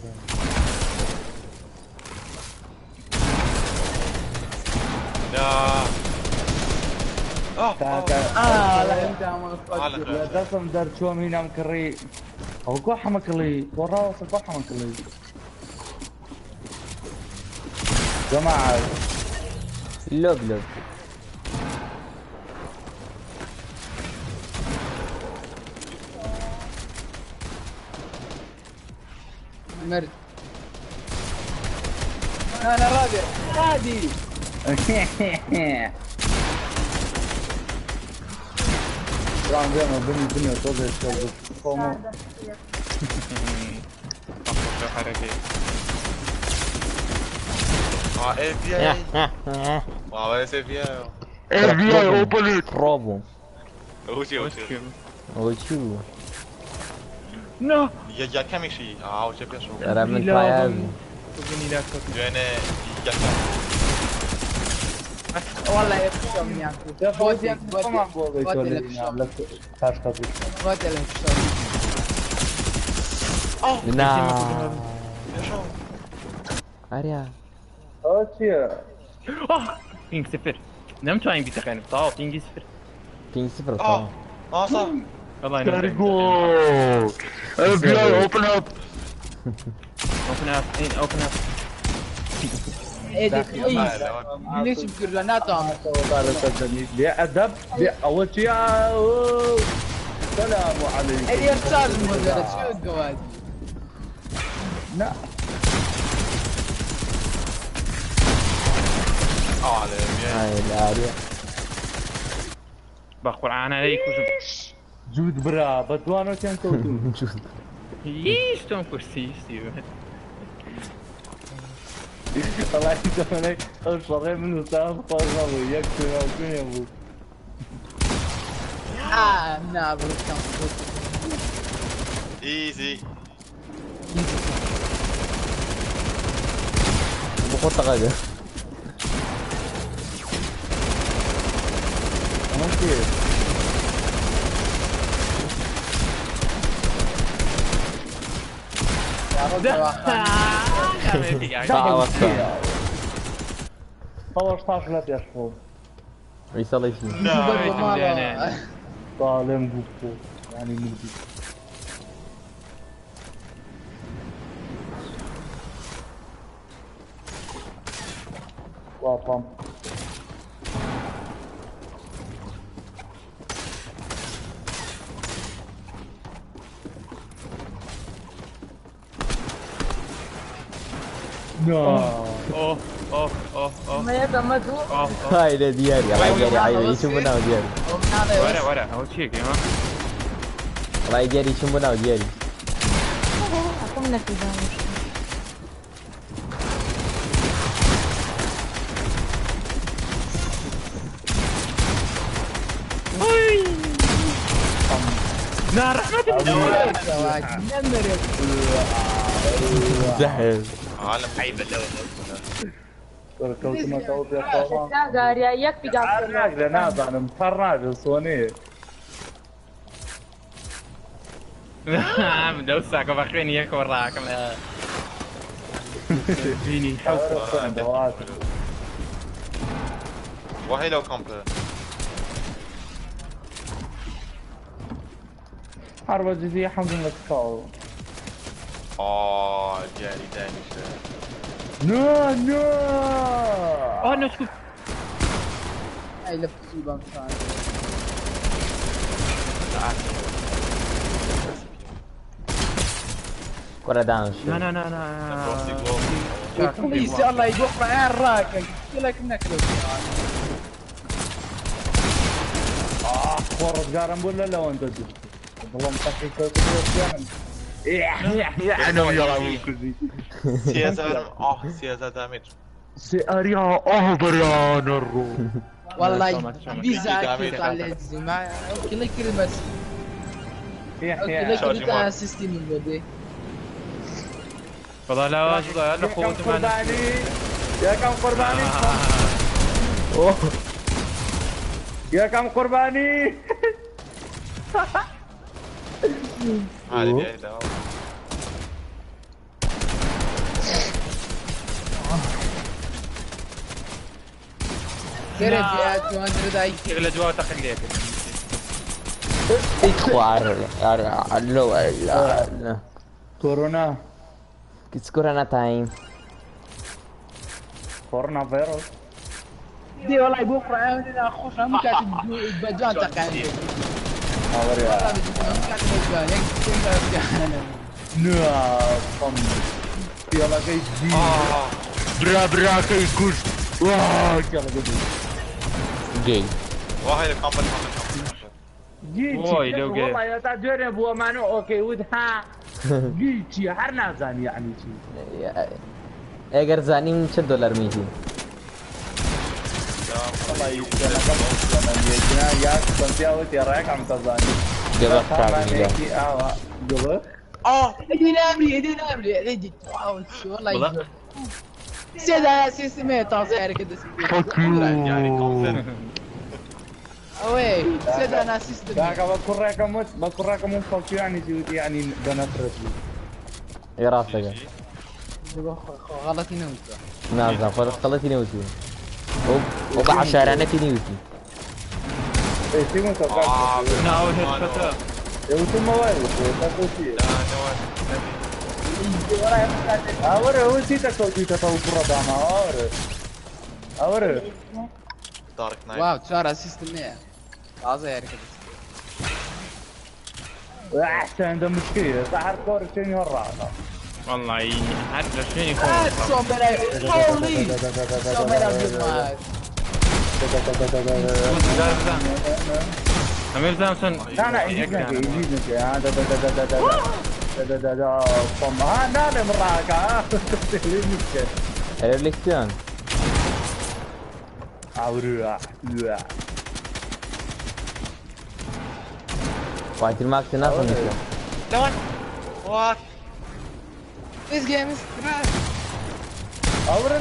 لا لا انت ما قسم در شو مين مكري او كوحه مكلي وراه كوحه مكلي جماعه لوب مرد انا رابع هادي ران زين بني طول الشغل قوموا اف بي اي والله اس اف بي اي اوبن برافو وشي وشو نو يا كم شيء وش بيشو ترى من فايز يعني يا والله يفشم ياكو فوت لا اريا بينج صفر نمت وين بيتخانق طاو بينج صفر بينج صفر طبعا صح والله ينور اف بي اي اوبن اب اوبن اب اوبن اب ايه دي كويس ليش بجراناتهم بأدب أول شيء السلام عليكم اليسار المدرس شو القوادي لا هاي الاريا بقرعان عليك وشو جود برا بدوانو كان كوتو ييش توم كرسي والله يسمعني الصغير من ساعة فرغة ويكتب وكل يوم نعم كان ايزي بخط غدا طور 16 لا يشفو يصلي فيه ظالم بوكو يعني ملبي واطم ما يتمدوا هاي ده دياري الله يجري عيني يشوفنا ودياري ورا هو تشيك ها الله يجري يشوفنا ودياري أقوم نكذا نار رحمة زحف عالم حيبة كنت ما تعود يا خالد قاري يكفي قاعد فرناك لنابع انا مفرناك صوني مدوسك وبخيني ياك وراك فيني وهي لو كومب حرب جديدة الحمد لله تفاوض جاري دانش نو نو شوف هاي لبس البام كرة دانش لا كويس الله يوقف معاه الراكب لك نكله خورت قارن ولا لا وانت والله مطفي كوكو انا ويا كذي سيازة دامج سياريا بريان الروح والله بيزاكي على الزمان كل كلمة كل كلمة سيستم من بدي والله لا واجد لا قوة قرباني يا كم قرباني يا كم قرباني هذه بيعيدها كيف يا 200 اي شغل اجواء تخليك الو كورونا It's Corona time. كورونا فيروس دي والله بكره انا اخوش انا كاتب بجان تقاني والله كاتب بجان لا صم يلا جاي برا كي كوش واه يلا جاي وهي الكومب جيتي والله يا تاجر ابو مانو اوكي ودها جيتي حرنا زان يعني اگر زانی من چه دلار میدی والله انا قبل انا يجينا ياك كنت يا ولدي رايك عم تظني قبل تعمل قبل ادينا امري ادي واو والله يجوع سيدا سيستمي طازير كده يعني كونسنت اوي سيدا انا سيستم ذاك بكون رقم فوق يعني جودي يعني بنفرد يا راسك غلطي نوتو نازل خلصتي نيوتي وبعشرة نتي نيوتي ايه تيمو توقعت ناو هيد فتاة يوتم موارد تاكوتي اورا هو سيتا كوتي تطور برضاما اورا دارك نايت واو تشارع سيستمي طازير كده احسن عنده مشكله صح كور شنو هالراحه والله حتى شنو يكون هولي سو بلا امير زامسون لا يجينا هذا ها لا مراك ها الالكترون اورا واحد الماكس ناس لون وات This game is trash. اورا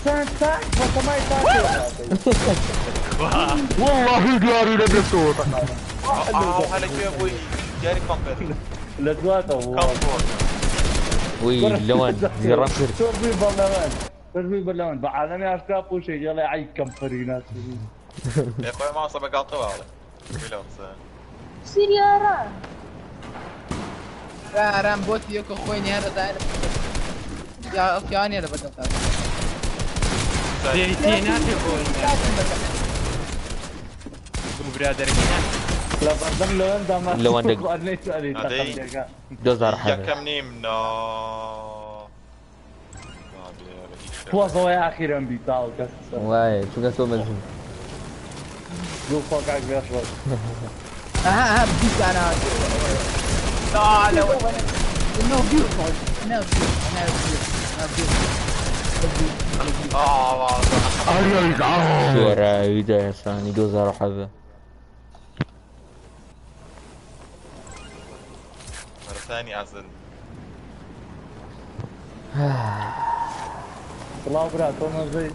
سانتا ما يتاكل والله جاري لبسوه هلا شو يا ابوي جاري كومبير لدواته كومبور وي لون زرافير تربي باللون بعالمي اشكاب وشي يلا عي كم فرينات يا اخوي ما صبق على الطوال سيارة رام بوتي يوكو خويني هذا داير يا فياني انا بدل زيتينات يقول برادر لا بدل لون دام لون دق دوزار يا حاجة كم نيم نو فوضى يا اخيرا بيتاو كسر واي شو قصو مزون جو فوقك بيشرب ها بديت انا لا لا نو بيوتيفول نو شو رايده يا ثاني دوزار حاجة مرة ثانية أعزل الله برا تونا زي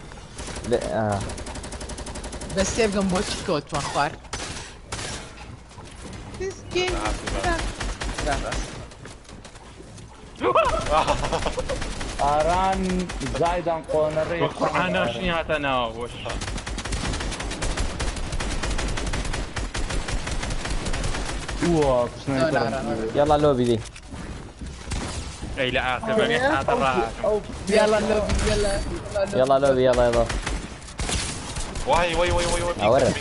لا بس يبقى مبوتش كوت مخبار This game اران زايدان قونري انا شنو اتناوش واو يلا لوبي دي اي لا تبغى حاط الراحة يلا اللوبي يلا لوبي يلا واي اورا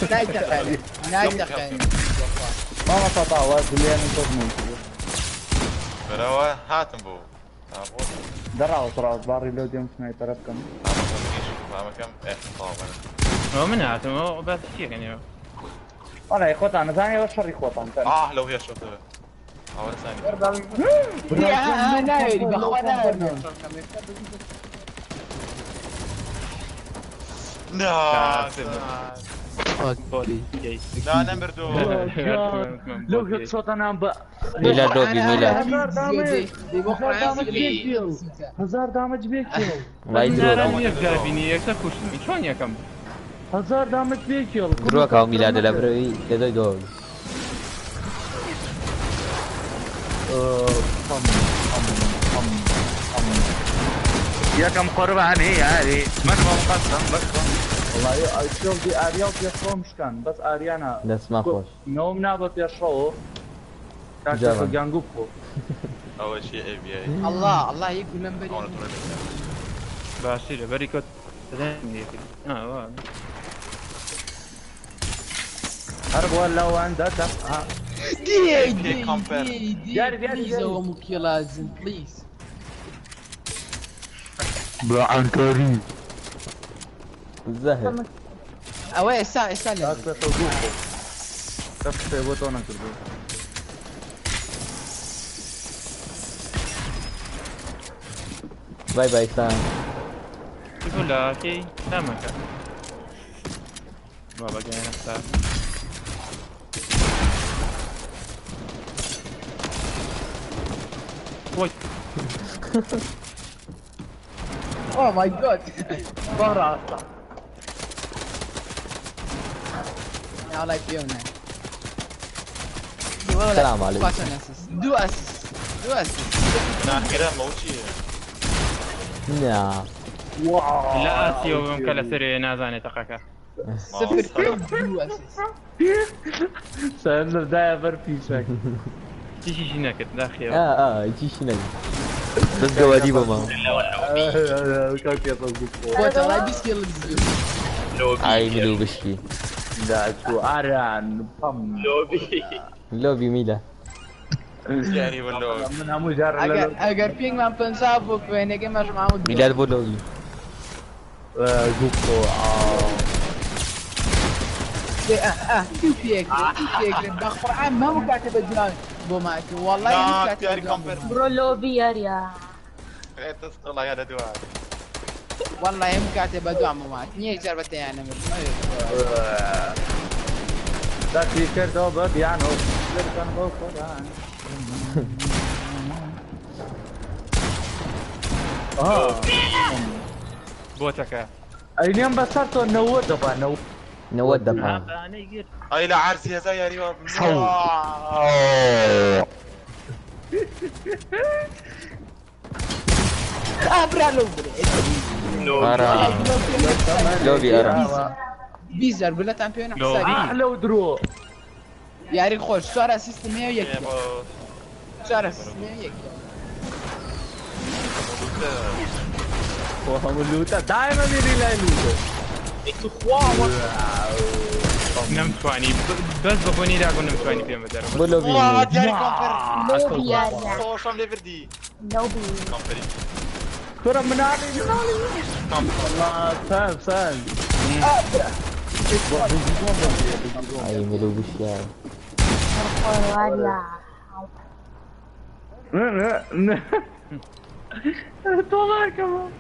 نايتقن ما تطاوت اللي انا صدمت فلو هاتم بو دراو ترى باري لو ديم سنايبر كم كم ايه طبعا هو من هاتم بس كثير يعني انا يا اخوات انا ثاني وشر يا اخوات لو هي شوت اول ثاني يا نايري بخوانا لا نمبر دو لو هيك صوت انا ميلاد لوبي ميلاد هزار دامج بيكيل لا يدرو يقابيني يكسكوش شلون يكم هزار دامج بيكيل دروك او ميلاد الابروي كذا يدور يا كم قرباني هذه من هو مقسم بس والله شوف دي اريا وبيشرو مشكان بس اريانا ناس ما خوش نوم نابت يشرو تاكل جانجوكو اول شيء اي بي اي الله يقول نمبر باشير بريكوت هرب ولا وعندك بليز امك يا لازم بليز عن كريم الزهر اوي سالم كيف بوتونا كده باي باي سام يقول لك لا مكان بابا جاي نفسها وي اوه ماي جاد برا يا الله يبيونا السلام عليكم. دو اسيس ناخرها موتي نعم لا اسيو يمكن سري نازاني تقاكا صفر دو اسيس سألنا ده برفيشك تيجي شنكت داخل يجي شنو بس قواديبه ما كيف يصدق بوت الله يبيس يلا بيزيو هاي ملو بشكي لا شو اران بام لوبي ميلا يعني والله منها مجرد اگر پینگ من pensavo bene che mi chiamavo ميلاد بولوبي جوكو كيف فيك بخبر عام ما مو كاتب الجنان بوماك والله ما كاتب الجنان برو لوبي يا والله هذا دعاء والله هم كاتب الجنان بوماك نيه جربت يعني ذاك يكردو باب يعني كان بوفر يعني بوتك اليوم بصرتوا نود بقى نود دفع هاي لا عرسي يا زي يا ريوب برالو لوبي ارى بيزر بلا تامبيون احلى ودرو ياري خوش صار اسيست 101 صار اسيست 101 وهم اللوتا دائما يريلا اللوتا انتو خوا نمتواني بس ببوني لا اقول نمتواني فيها مدار بولوبي ياري كومبر لوبي يا صوشم ليفردي لوبي كومبري كرة من علي والله سام هاي ملو بشكي ولا طلع كمان